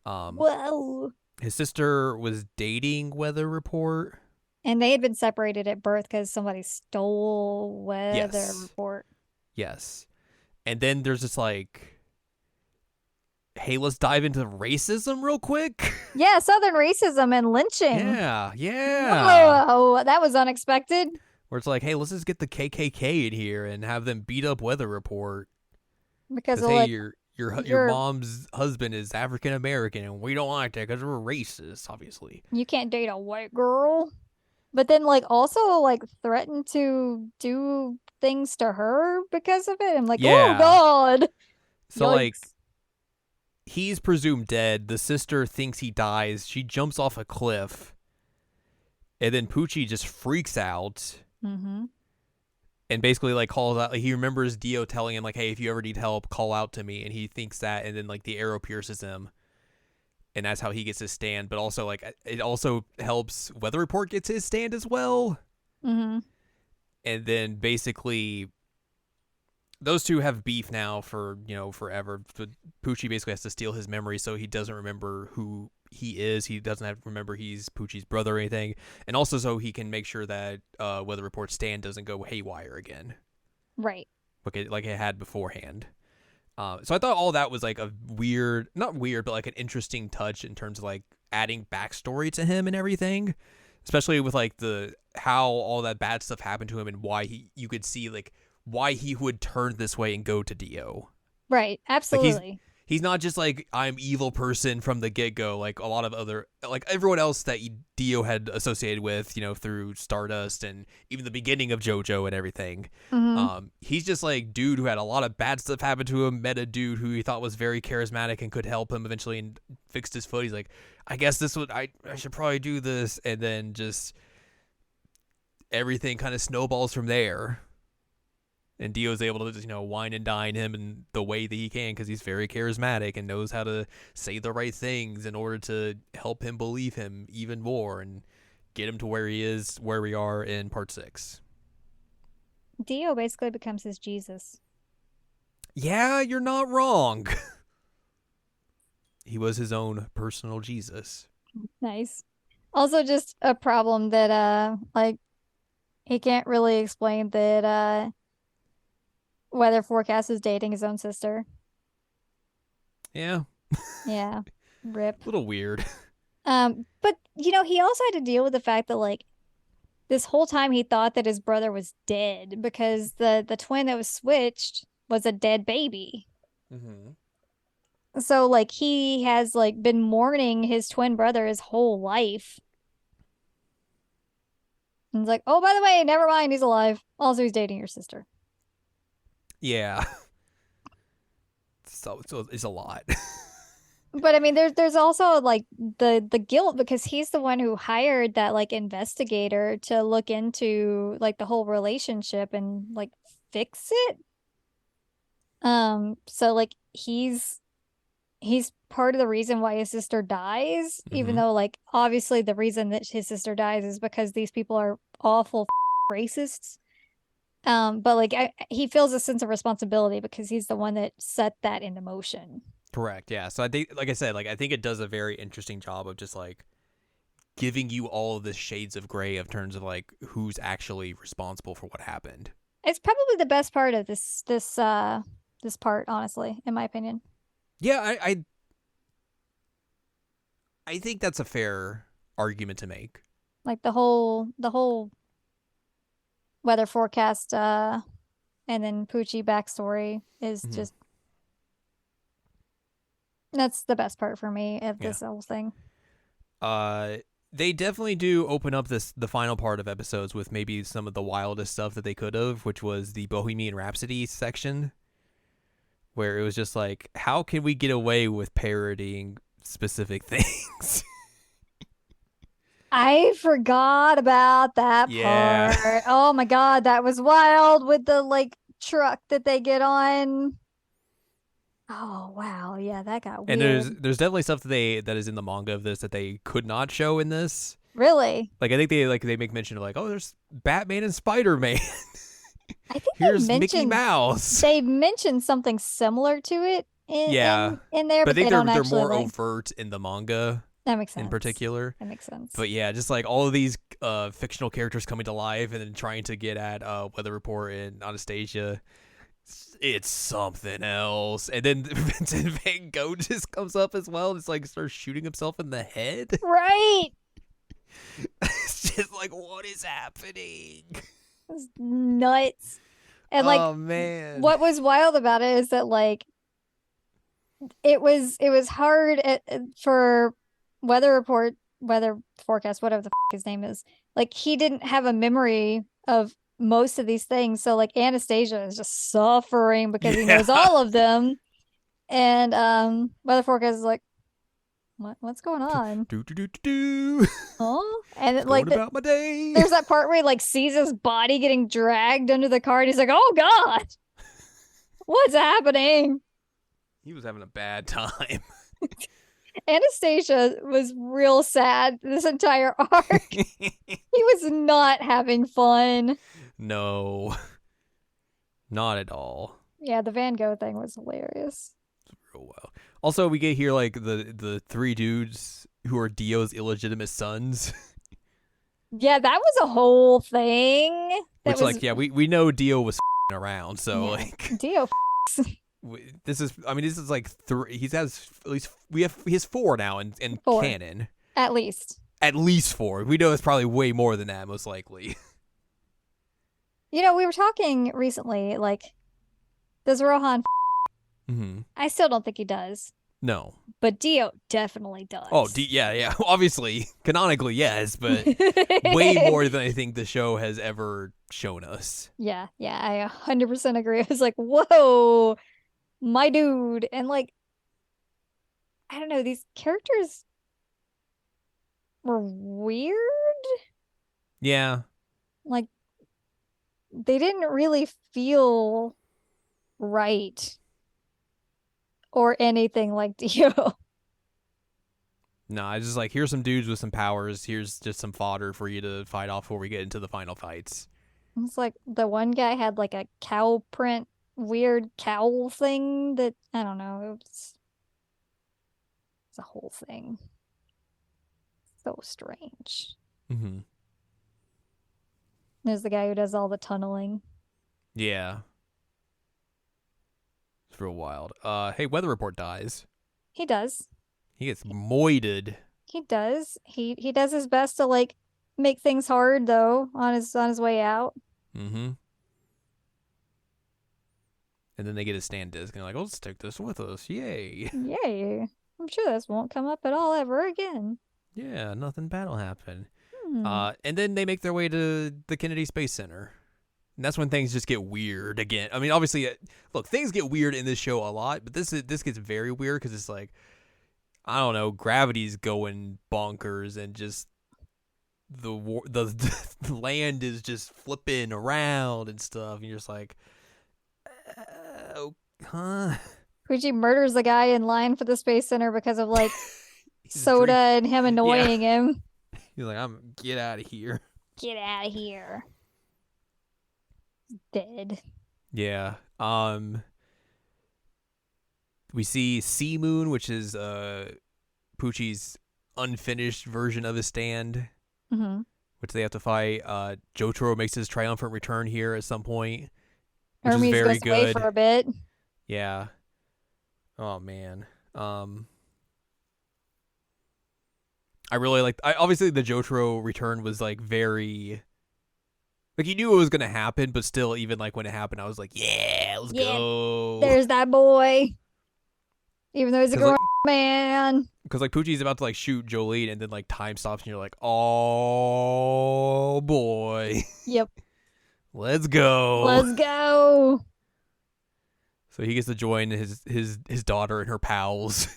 S2: Whoa.
S1: His sister was dating Weather Report.
S2: And they had been separated at birth because somebody stole Weather
S1: Yes,
S2: Report.
S1: yes. And then there's this like, hey, let's dive into racism real quick.
S2: Yeah, Southern racism and lynching.
S1: Yeah.
S2: Whoa, that was unexpected.
S1: Where it's like, hey, let's just get the KKK in here and have them beat up Weather Report.
S2: Because
S1: Hey,
S2: like
S1: your mom's husband is African American, and we don't like that because we're racist, obviously.
S2: you can't date a white girl. But then like also like threaten to do things to her because of it. I'm like, oh
S1: Yeah.
S2: God.
S1: So like
S2: Yikes.
S1: he's presumed dead. The sister thinks he dies. She jumps off a cliff, and then Poochie just freaks out
S2: Mm-hmm.
S1: and basically like calls out. Like, he remembers Dio telling him like, "Hey, if you ever need help, call out to me." And he thinks that, and then like the arrow pierces him, and that's how he gets his stand. But also like it also helps Weather Report gets his stand as well.
S2: Mm-hmm.
S1: And then basically those two have beef now for forever. But Poochie basically has to steal his memory so he doesn't remember who he is. He doesn't have to remember he's Poochie's brother or anything, and also so he can make sure that Weather Report stand doesn't go haywire again,
S2: Right.
S1: like it had beforehand. So I thought all that was like a weird, not weird, but like an interesting touch in terms of like adding backstory to him and everything, especially with like the how all that bad stuff happened to him and why you could see like why he would turn this way and go to Dio.
S2: Right.
S1: Like
S2: Absolutely.
S1: he's not just like I'm evil person from the get go like a lot of other like everyone else that Dio had associated with through Stardust and even the beginning of JoJo and everything.
S2: Mm-hmm.
S1: He's just like dude who had a lot of bad stuff happen to him. Met a dude who he thought was very charismatic and could help him eventually and fixed his foot. He's like, I guess I should probably do this, and then just everything kind of snowballs from there. And Dio's able to just, wine and dine him in the way that he can because he's very charismatic and knows how to say the right things in order to help him believe him even more and get him to where he is, where we are in part 6.
S2: Dio basically becomes his Jesus.
S1: Yeah, you're not wrong. He was his own personal Jesus.
S2: Nice. Also just a problem that like he can't really explain that Weather Forecast is dating his own sister.
S1: Yeah,
S2: Yeah. Rip.
S1: a little weird.
S2: But he also had to deal with the fact that like this whole time he thought that his brother was dead because the twin that was switched was a dead baby.
S1: Mm-hmm.
S2: So like he has like been mourning his twin brother his whole life. And it's like, oh, by the way, never mind, he's alive. Also, he's dating your sister.
S1: Yeah. So it's a lot.
S2: But I mean, there's also like the guilt because he's the one who hired that like investigator to look into like the whole relationship and like fix it. So like he's part of the reason why his sister dies, even
S1: Mm-hmm.
S2: though like obviously the reason that his sister dies is because these people are awful racists. But like he feels a sense of responsibility because he's the one that set that into motion.
S1: Correct. Yeah. So I think, like I said, like I think it does a very interesting job of just like giving you all of the shades of gray of terms of like who's actually responsible for what happened.
S2: It's probably the best part of this part, honestly, in my opinion.
S1: Yeah, I think that's a fair argument to make.
S2: Like the whole weather forecast and then Poochie backstory is
S1: Mm-hmm.
S2: just that's the best part for me of
S1: Yeah.
S2: this whole thing.
S1: Uh, they definitely do open up the final part of episodes with maybe some of the wildest stuff that they could have, which was the Bohemian Rhapsody section, where it was just like, how can we get away with parodying specific things?
S2: I forgot about that
S1: Yeah.
S2: part. Oh my God, that was wild with the like truck that they get on. Oh wow, yeah, that got
S1: And
S2: weird.
S1: there's definitely stuff that is in the manga of this that they could not show in this.
S2: Really?
S1: Like I think they make mention of like, oh, there's Batman and Spider-Man.
S2: I think
S1: Here's Mickey Mouse.
S2: they mentioned something similar to it in
S1: Yeah.
S2: in there,
S1: But I
S2: but
S1: think
S2: they don't
S1: they're
S2: actually
S1: more
S2: like
S1: overt in the manga
S2: that makes
S1: in
S2: sense.
S1: particular.
S2: That makes sense.
S1: But yeah, just like all of these fictional characters coming to life and then trying to get at Weather Report and Anastasia. It's something else. And then Vincent Van Gogh just comes up as well and it's like starts shooting himself in the head.
S2: Right.
S1: It's just like, what is happening?
S2: It's nuts. And like
S1: Oh man.
S2: what was wild about it is that like it was hard for weather forecast, whatever the his name is. Like he didn't have a memory of most of these things, so like Anastasia is just suffering because he knows all of them, and weather forecast is like, what's going on?
S1: Do do do do do.
S2: Oh, and it,
S1: Going about my day.
S2: there's that part where he like sees his body getting dragged under the car, and he's like, oh God, what's happening?
S1: He was having a bad time.
S2: Anastasia was real sad this entire arc. He was not having fun.
S1: No, not at all.
S2: Yeah, the Van Gogh thing was hilarious.
S1: Real well. Also, we get here like the three dudes who are Dio's illegitimate sons.
S2: Yeah, that was a whole thing. That
S1: Which,
S2: was
S1: like, yeah, we know Dio was around, so
S2: yeah,
S1: like
S2: Dio.
S1: this is. I mean, this is like three. He has at least he has four now in
S2: Four.
S1: canon.
S2: At least.
S1: At least four. We know it's probably way more than that, most likely.
S2: You know, we were talking recently, like, does Rohan?
S1: Mm-hmm.
S2: I still don't think he does,
S1: No.
S2: but Dio definitely does.
S1: Oh, yeah. Obviously, canonically, yes, but way more than I think the show has ever shown us.
S2: Yeah, I 100% agree. I was like, whoa, my dude. And like, I don't know, these characters were weird.
S1: Yeah.
S2: Like, they didn't really feel right or anything like Dio.
S1: No, I just like, here's some dudes with some powers. Here's just some fodder for you to fight off before we get into the final fights.
S2: It's like the one guy had like a cow print, weird cowl thing that I don't know. It's a whole thing. So strange.
S1: Mm-hmm.
S2: There's the guy who does all the tunneling.
S1: Yeah. It's real wild. Hey, Weather Report dies.
S2: He does.
S1: He gets moided.
S2: He does. He does his best to like make things hard though on his way out.
S1: Mm-hmm. And then they get a stand disc and like, oh, let's take this with us. Yay.
S2: Yay. I'm sure this won't come up at all ever again.
S1: Yeah, nothing bad will happen.
S2: Hmm.
S1: And then they make their way to the Kennedy Space Center. And that's when things just get weird again. I mean, obviously, look, things get weird in this show a lot, but this gets very weird because it's like, I don't know, gravity's going bonkers and just the land is just flipping around and stuff. And you're just like, huh?
S2: Poochie murders the guy in line for the Space Center because of like soda and him annoying him.
S1: He's like, get out of here.
S2: Get out of here. Dead.
S1: Yeah. We see Sea Moon, which is Poochie's unfinished version of his stand, which they have to fight. Jotaro makes his triumphant return here at some point, which
S2: Hermes
S1: is very
S2: goes away
S1: good.
S2: for a bit.
S1: Yeah. Oh man. I really like. Obviously, the Jotaro return was like very. Like you knew it was gonna happen, but still, even like when it happened, I was like, "Yeah, let's
S2: Yeah,
S1: go."
S2: there's that boy. Even though he's a
S1: Because
S2: grown
S1: like,
S2: man.
S1: Poochie's about to like shoot Jolene, and then like time stops, and you're like, "Oh boy,
S2: Yep.
S1: let's go."
S2: Let's go.
S1: So he gets to join his daughter and her pals.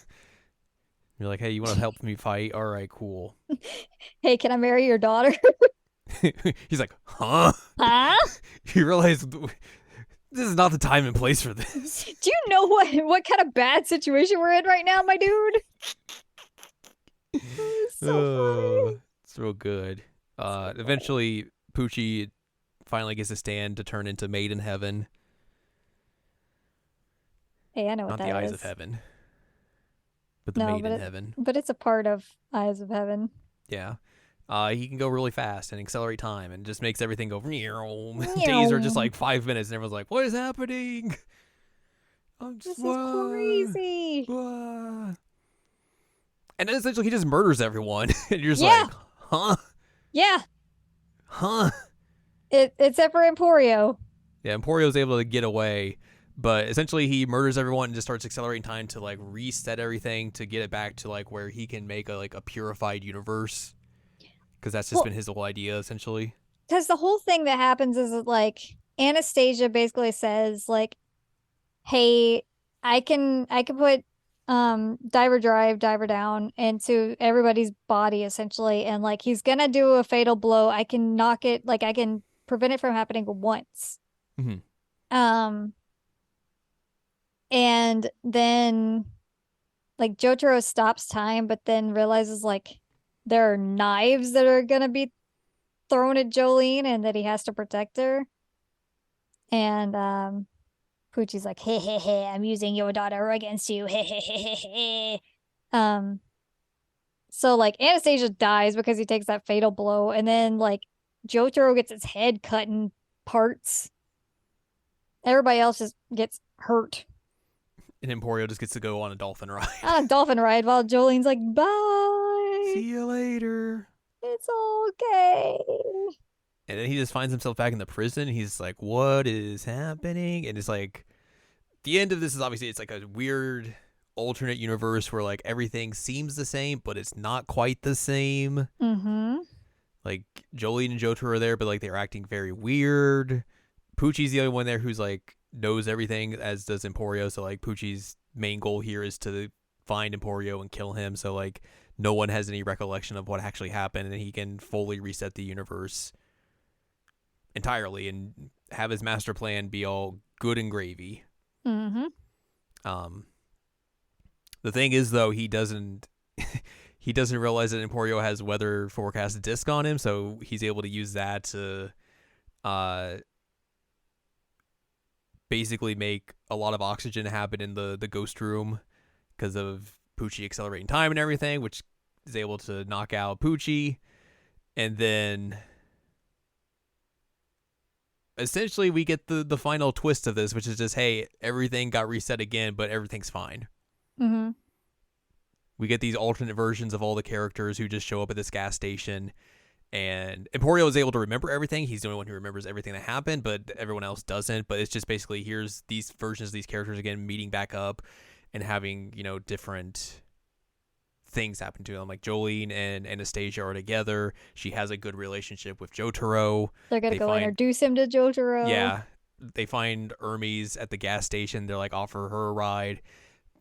S1: You're like, "Hey, you want to help me fight? All right, cool."
S2: Hey, can I marry your daughter?
S1: He's like, "Huh?"
S2: Huh?
S1: You realize this is not the time and place for this.
S2: Do you know what kind of bad situation we're in right now, my dude? It's so funny.
S1: It's real good.
S2: So funny.
S1: Eventually, Poochie finally gets a stand to turn into Maid in Heaven,
S2: Hey, I know what
S1: not the
S2: that
S1: Eyes of
S2: is.
S1: Heaven, but the
S2: No,
S1: Maid in Heaven.
S2: but it's a part of Eyes of Heaven.
S1: Yeah. He can go really fast and accelerate time and just makes everything go. Days are just
S2: Meow.
S1: like 5 minutes, and everyone's like, "What is happening?" I'm just
S2: This is crazy.
S1: wah. And then essentially he just murders everyone, and you're just
S2: Yeah,
S1: like, "Huh,
S2: yeah.
S1: huh."
S2: Except for Emporio.
S1: Yeah, Emporio's able to get away, but essentially he murders everyone and just starts accelerating time to like reset everything to get it back to like where he can make a purified universe, because that's just
S2: Well,
S1: been his whole idea essentially.
S2: because the whole thing that happens is that, like, Anastasia basically says like, "Hey, I can put diver drive, diver down into everybody's body essentially, and like he's gonna do a fatal blow. I can knock it, like I can prevent it from happening once."
S1: Mm-hmm.
S2: Um, and then like Jotaro stops time, but then realizes like there are knives that are gonna be thrown at Jolene and that he has to protect her. And Poochie's like, "Hey, hey, hey, I'm using your daughter against you. Hey, hey, hey, hey, hey." Um, so like Anastasia dies because he takes that fatal blow, and then like Jotaro gets his head cut in parts. Everybody else just gets hurt
S1: And Emporio just gets to go on a dolphin ride.
S2: on a dolphin ride while Jolene's like, "Bye.
S1: See you later.
S2: It's okay."
S1: And then he just finds himself back in the prison. He's like, "What is happening?" And it's like the end of this is obviously it's like a weird alternate universe where like everything seems the same, but it's not quite the same.
S2: Mm-hmm.
S1: Like Jolene and Jotaro are there, but like they're acting very weird. Poochie's the only one there who's like knows everything, as does Emporio. So like Poochie's main goal here is to find Emporio and kill him. So like no one has any recollection of what actually happened, and he can fully reset the universe entirely and have his master plan be all good and gravy.
S2: Mm-hmm.
S1: Um, the thing is though, he doesn't realize that Emporio has weather forecast disc on him, so he's able to use that to uh basically make a lot of oxygen happen in the ghost room because of Poochie accelerating time and everything, which is able to knock out Poochie. And then essentially we get the final twist of this, which is just, hey, everything got reset again, but everything's fine.
S2: Mm-hmm.
S1: We get these alternate versions of all the characters who just show up at this gas station. And Emporio is able to remember everything. He's the only one who remembers everything that happened, but everyone else doesn't. But it's just basically here's these versions of these characters again meeting back up and having, different things happen to them. Like Jolene and Anastasia are together. She has a good relationship with Jotaro.
S2: They're gonna
S1: They
S2: go
S1: find,
S2: introduce him to Jotaro.
S1: yeah, they find Hermes at the gas station. They're like offer her a ride.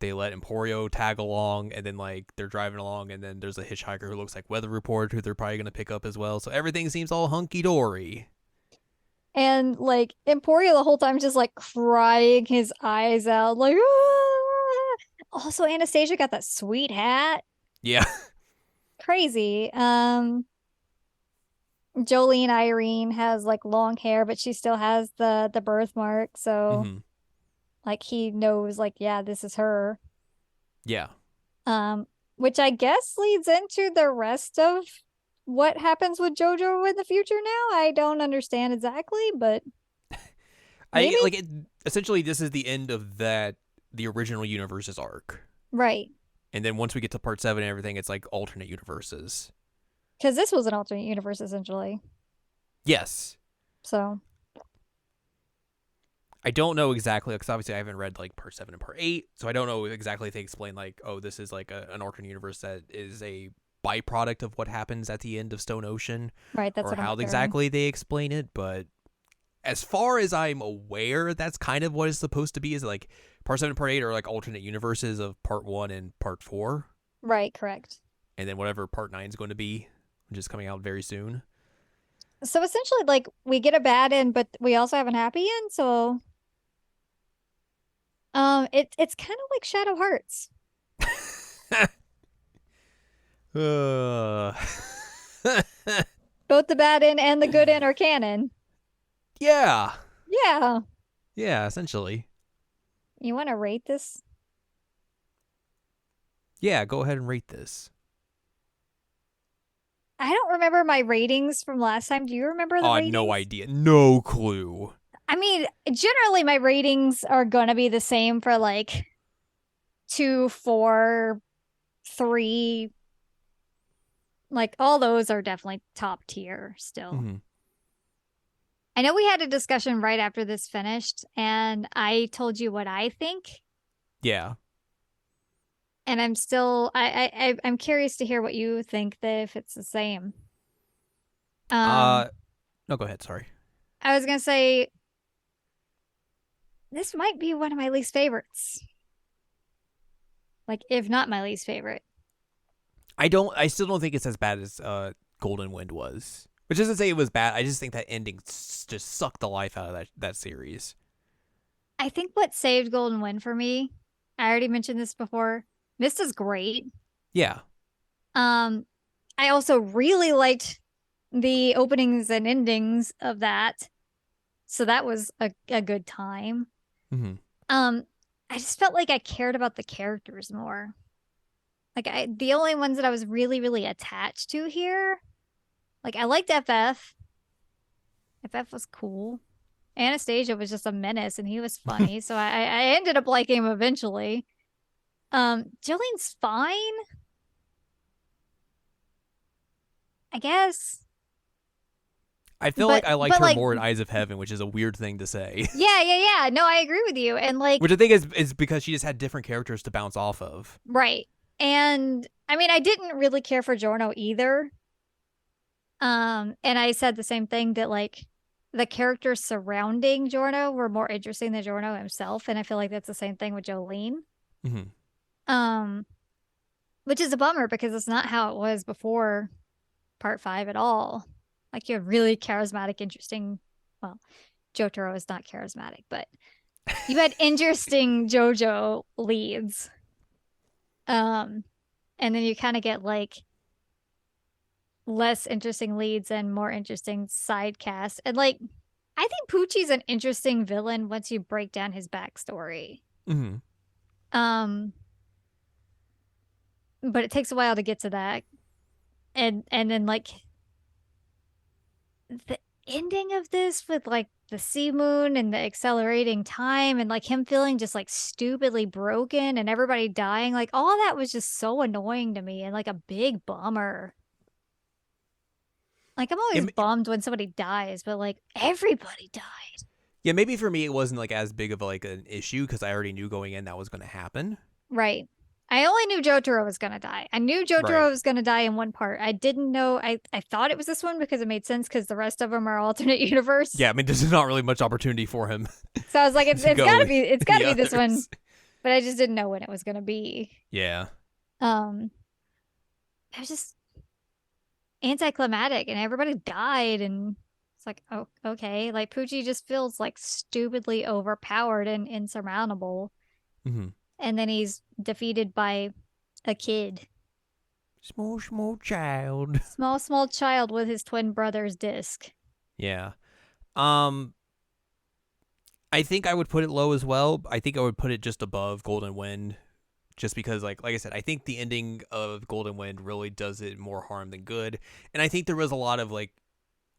S1: They let Emporio tag along, and then like they're driving along, and then there's a hitchhiker who looks like Weather Report, who they're probably gonna pick up as well. So everything seems all hunky dory.
S2: And like Emporio the whole time just like crying his eyes out, like "Ah!" Also Anastasia got that sweet hat.
S1: Yeah,
S2: Crazy. Jolene Irene has like long hair, but she still has the birthmark, so
S1: hmm,
S2: like he knows like, yeah, this is her.
S1: yeah.
S2: Um, which I guess leads into the rest of what happens with JoJo in the future now. I don't understand exactly, but
S1: I
S2: maybe.
S1: like it. Essentially, this is the end of the original universe's arc.
S2: Right.
S1: And then once we get to part 7 and everything, it's like alternate universes.
S2: Because this was an alternate universe, essentially.
S1: Yes.
S2: So.
S1: I don't know exactly, because obviously I haven't read like part 7 and part 8, so I don't know exactly if they explain like, oh, this is like an alternate universe that is a byproduct of what happens at the end of Stone Ocean,
S2: Right, that's
S1: or
S2: what I'm
S1: how
S2: hearing.
S1: exactly they explain it. But as far as I'm aware, that's kind of what it's supposed to be, is like part 7 and part 8 are like alternate universes of part 1 and part 4.
S2: Right, correct.
S1: And then whatever part 9 is going to be, which is coming out very soon.
S2: So essentially, like, we get a bad end, but we also have a happy end, so it's kind of like Shadow Hearts.
S1: uh...
S2: Both the bad end and the good end are canon.
S1: yeah.
S2: Yeah.
S1: Yeah, essentially.
S2: You want to rate this?
S1: Yeah, go ahead and rate this.
S2: I don't remember my ratings from last time. Do you remember the ratings?
S1: No idea. No clue.
S2: I mean, generally my ratings are gonna be the same for like 2, 4, 3. Like all those are definitely top tier still.
S1: Mm-hmm.
S2: I know we had a discussion right after this finished, and I told you what I think.
S1: Yeah.
S2: And I'm still I'm curious to hear what you think, that if it's the same.
S1: No, go ahead, sorry.
S2: I was gonna say this might be one of my least favorites. Like, if not my least favorite.
S1: I still don't think it's as bad as Golden Wind was. Which doesn't say it was bad. I just think that ending just sucked the life out of that series.
S2: I think what saved Golden Wind for me, I already mentioned this before, Mist is great.
S1: Yeah.
S2: I also really liked the openings and endings of that. So that was a good time.
S1: Mm-hmm.
S2: I just felt like I cared about the characters more. Like the only ones that I was really, really attached to here, like I liked FF. FF was cool. Anastasia was just a menace and he was funny. So I ended up liking him eventually. Jillian's fine, I guess.
S1: I feel like I liked her more in Eyes of Heaven, which is a weird thing to say.
S2: Yeah. No, I agree with you. And like,
S1: which I think is because she just had different characters to bounce off of.
S2: Right. And I mean, I didn't really care for Giorno either. And I said the same thing, that like the characters surrounding Giorno were more interesting than Giorno himself. And I feel like that's the same thing with Jolene.
S1: Mm-hmm.
S2: Which is a bummer because it's not how it was before part 5 at all. Like, you have really charismatic, interesting, well, Jotaro is not charismatic, but you had interesting JoJo leads. And then you kind of get like less interesting leads and more interesting side casts. And like, I think Poochie's an interesting villain once you break down his backstory.
S1: Mm-hmm.
S2: But it takes a while to get to that. And then like the ending of this with like the sea moon and the accelerating time and like him feeling just like stupidly broken and everybody dying, like all that was just so annoying to me and like a big bummer. Like, I'm always bummed when somebody dies, but like everybody died.
S1: Yeah, maybe for me it wasn't like as big of like an issue because I already knew going in that was going to happen.
S2: Right. I only knew Jotaro was going to die. I knew Jotaro was going to die in one part. I didn't know. I thought it was this one because it made sense because the rest of them are alternate universe.
S1: Yeah, I mean, there's not really much opportunity for him.
S2: So I was like, it's got to be this one. But I just didn't know when it was going to be.
S1: Yeah.
S2: It was just anticlimactic and everybody died and it's like, oh, okay. Like Poochie just feels like stupidly overpowered and insurmountable.
S1: Mm-hmm.
S2: And then he's defeated by a kid.
S1: Small child.
S2: Small child with his twin brother's disc.
S1: Yeah. I think I would put it low as well. I think I would put it just above Golden Wind. Just because, like I said, I think the ending of Golden Wind really does it more harm than good. And I think there was a lot of, like,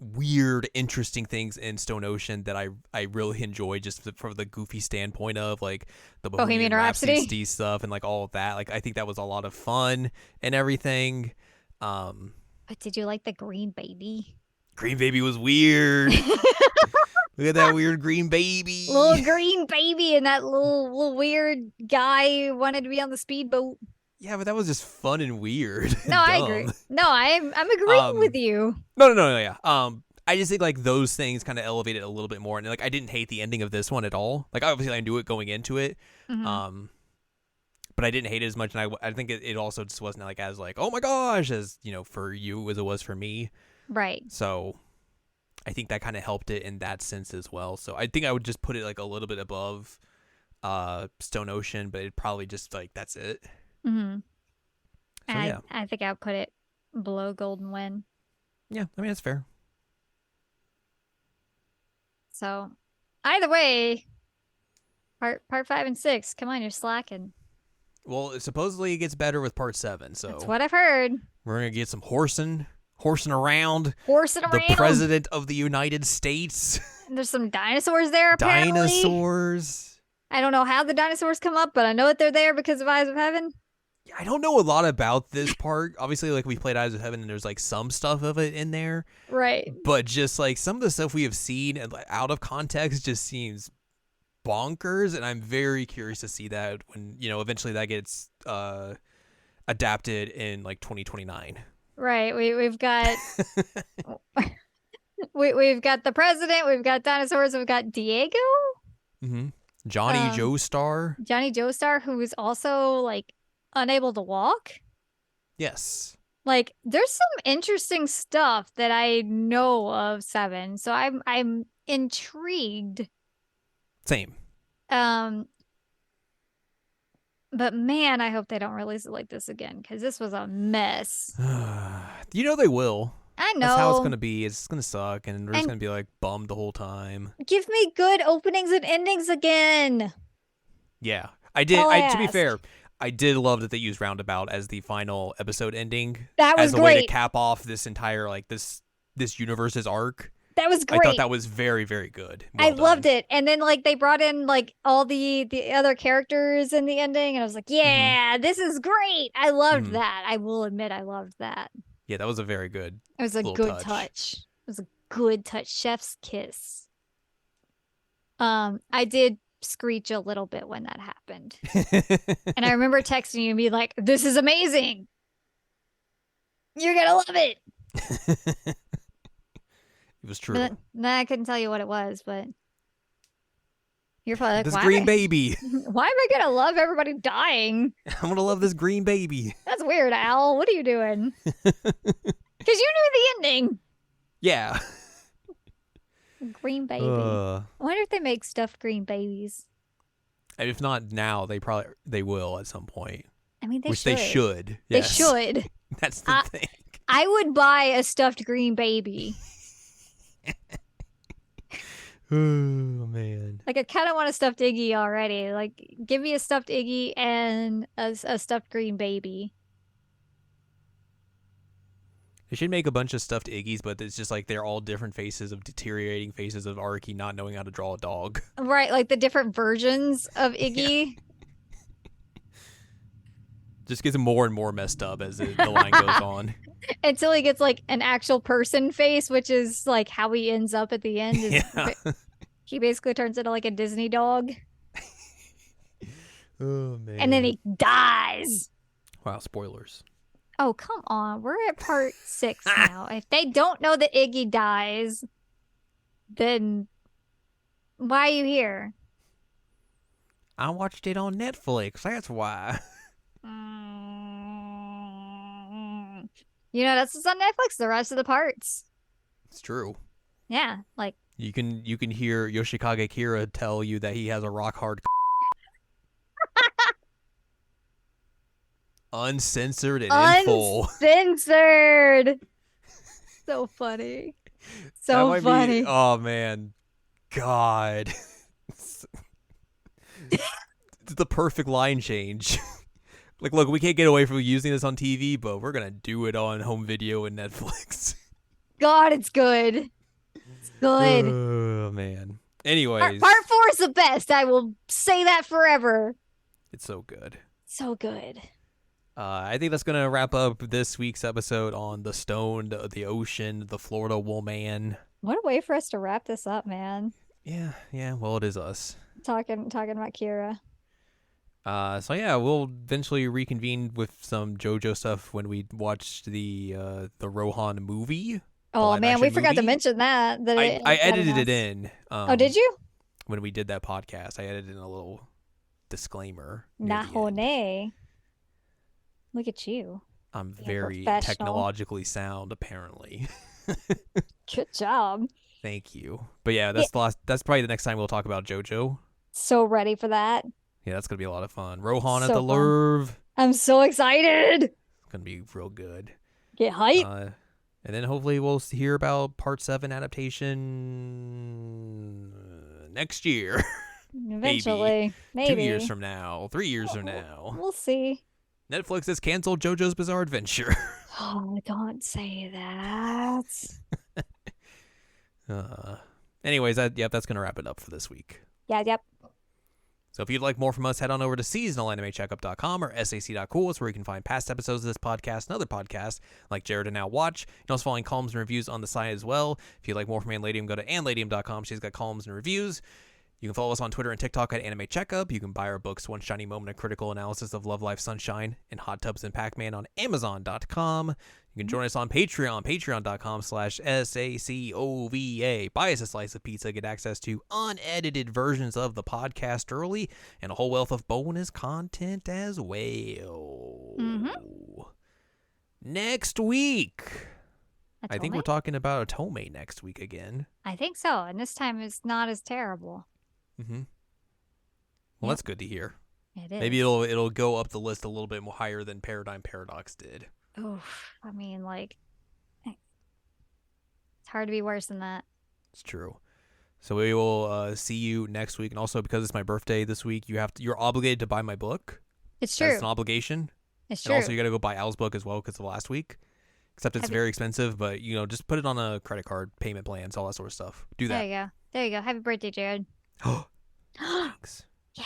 S1: weird, interesting things in Stone Ocean that I really enjoy, just from the goofy standpoint of like the
S2: Bohemian
S1: Bohemian
S2: Rhapsody.
S1: Rhapsody stuff and like all of that. Like I think that was a lot of fun and everything.
S2: But did you like the green baby?
S1: Green Baby was weird. Look at that weird green baby.
S2: Little green baby and that little weird guy who wanted to be on the speedboat.
S1: Yeah, but that was just fun and weird.
S2: No, I agree. No, I'm agreeing with you.
S1: No, yeah. I just think like those things kind of elevated a little bit more, and like I didn't hate the ending of this one at all. Like obviously I knew it going into it, but I didn't hate it as much, and I think it also just wasn't like as like, oh my gosh, as for you as it was for me.
S2: Right.
S1: So I think that kind of helped it in that sense as well. So I think I would just put it like a little bit above Stone Ocean, but it probably just like that's it.
S2: Mm-hmm.
S1: So, yeah.
S2: I think I'll put it below Golden Wind.
S1: Yeah, I mean that's fair.
S2: So either way, part 5 and 6. Come on, you're slacking.
S1: Well, supposedly it gets better with part 7, so
S2: that's what I've heard.
S1: We're gonna get some horsing around.
S2: Horsing around.
S1: The President of the United States.
S2: And there's some dinosaurs there, apparently.
S1: Dinosaurs.
S2: I don't know how the dinosaurs come up, but I know that they're there because of Eyes of Heaven.
S1: Yeah, I don't know a lot about this part. Obviously, like we played Eyes of Heaven, and there's like some stuff of it in there.
S2: Right.
S1: But just like some of the stuff we have seen and like, out of context just seems bonkers, and I'm very curious to see that when eventually that gets adapted in like 2029.
S2: Right. We've got we've got the president. We've got dinosaurs. We've got Diego.
S1: Mm-hmm. Johnny Joestar.
S2: Johnny Joestar, who is also like unable to walk.
S1: Yes.
S2: Like there's some interesting stuff that I know of 7, so I'm intrigued.
S1: Same.
S2: But man, I hope they don't release it like this again, because this was a mess.
S1: They will.
S2: I know.
S1: That's how it's going to be. It's going to suck, and we're just going to be like bummed the whole time.
S2: Give me good openings and endings again.
S1: Yeah. I did. To be fair, I did love that they used Roundabout as the final episode ending.
S2: That was
S1: as a
S2: great.
S1: way to cap off this entire like this universe's arc.
S2: That was great.
S1: I thought that was very, very good.
S2: I loved it. And then like they brought in like all the other characters in the ending, and I was like, yeah, this is great. I loved that. I will admit I loved that.
S1: Yeah, that was a very good.
S2: It was a good touch. It was a good touch. Chef's kiss. I did screech a little bit when that happened. And I remember texting you and be like, this is amazing. You're gonna love it.
S1: It was true.
S2: Nah, I couldn't tell you what it was, but you're probably like,
S1: this green baby.
S2: Why am I gonna love everybody dying?
S1: I'm gonna love this green baby.
S2: That's weird, Al. What are you doing? Because you knew the ending.
S1: Yeah.
S2: Green baby. I wonder if they make stuffed green babies.
S1: If not now, they will at some point.
S2: I mean,
S1: they should.
S2: Yes. They should.
S1: That's the thing.
S2: I would buy a stuffed green baby.
S1: Oh man!
S2: Like I kind of want a stuffed Iggy already. Like, give me a stuffed Iggy and a stuffed green baby.
S1: They should make a bunch of stuffed Iggies, but it's just like they're all different faces of deteriorating faces of Arky not knowing how to draw a dog.
S2: Right, like the different versions of Iggy.
S1: Just gets more and more messed up as the line goes on.
S2: Until he gets like an actual person face, which is like how he ends up at the end. He basically turns into like a Disney dog.
S1: Oh man!
S2: And then he dies.
S1: Wow, spoilers.
S2: Oh, come on. We're at part 6 now. If they don't know that Iggy dies, then why are you here?
S1: I watched it on Netflix. That's why.
S2: That's what's on Netflix. The rest of the parts.
S1: It's true.
S2: Yeah, like
S1: you can hear Yoshikage Kira tell you that he has a rock hard uncensored and in full.
S2: Uncensored. So funny. So funny.
S1: Oh man. God. It's the perfect line change. Like, look, we can't get away from using this on TV, but we're gonna do it on home video and Netflix.
S2: God, it's good. It's good.
S1: Oh man.
S2: Part,
S1: Anyways,
S2: part 4 is the best. I will say that forever.
S1: it's so good.
S2: So good.
S1: I think that's gonna wrap up this week's episode on the stone, the ocean, the Florida woolman.
S2: What a way for us to wrap this up, man.
S1: Yeah. Well, it is us.
S2: Talking about Kira.
S1: So yeah, we'll eventually reconvene with some JoJo stuff when we watch the Rohan movie.
S2: Oh man, we forgot to
S1: movie.
S2: mention that.
S1: I edited it in.
S2: Oh, did you?
S1: When we did that podcast, I edited in a little disclaimer. near the end.
S2: Nahone. Look at you.
S1: I'm
S2: Being
S1: very
S2: professional.
S1: technologically sound, apparently.
S2: Good job.
S1: Thank you. But yeah, that's the last. That's probably the next time we'll talk about JoJo.
S2: So ready for that.
S1: Yeah, that's gonna be a lot of fun. Rohan at
S2: So
S1: the
S2: fun.
S1: Lurv.
S2: I'm so excited.
S1: It's gonna be real good.
S2: Get hype.
S1: And then hopefully we'll hear about Part 7 adaptation next year.
S2: Eventually. Maybe.
S1: 2 years from now. 3 years from now.
S2: We'll see.
S1: Netflix has canceled JoJo's Bizarre Adventure.
S2: Oh, don't say that.
S1: Anyways, that's going to wrap it up for this week.
S2: Yeah, yep.
S1: So if you'd like more from us, head on over to seasonalanimecheckup.com or sac.cool. It's where you can find past episodes of this podcast and other podcasts like Jared and Now Watch. You can also find columns and reviews on the site as well. If you'd like more from Anladium, go to anladium.com. She's got columns and reviews. You can follow us on Twitter and TikTok at Anime Checkup. You can buy our books, One Shiny Moment, A Critical Analysis of Love, Life, Sunshine, and Hot Tubs and Pac-Man on Amazon.com. You can join us on Patreon, patreon.com/SACOVA. Buy us a slice of pizza, get access to unedited versions of the podcast early, and a whole wealth of bonus content as well.
S2: Mm-hmm.
S1: Next week, I think
S2: Otome?
S1: we're talking about Otome next week again.
S2: I think so. And this time it's not as terrible.
S1: Mm-hmm. Well, that's good to hear.
S2: It is.
S1: Maybe it'll go up the list a little bit more higher than Paradigm Paradox did.
S2: Oof. I mean, like, it's hard to be worse than that.
S1: It's true. So we will see you next week, and also because it's my birthday this week, you're obligated to buy my book.
S2: It's true.
S1: That's an obligation.
S2: It's true.
S1: And also you got to go buy Al's book as well because of last week. Except it's very expensive, but just put it on a credit card payment plans, all that sort of stuff. Do that.
S2: There you go. Happy birthday, Jared.
S1: Thanks.
S2: Yay.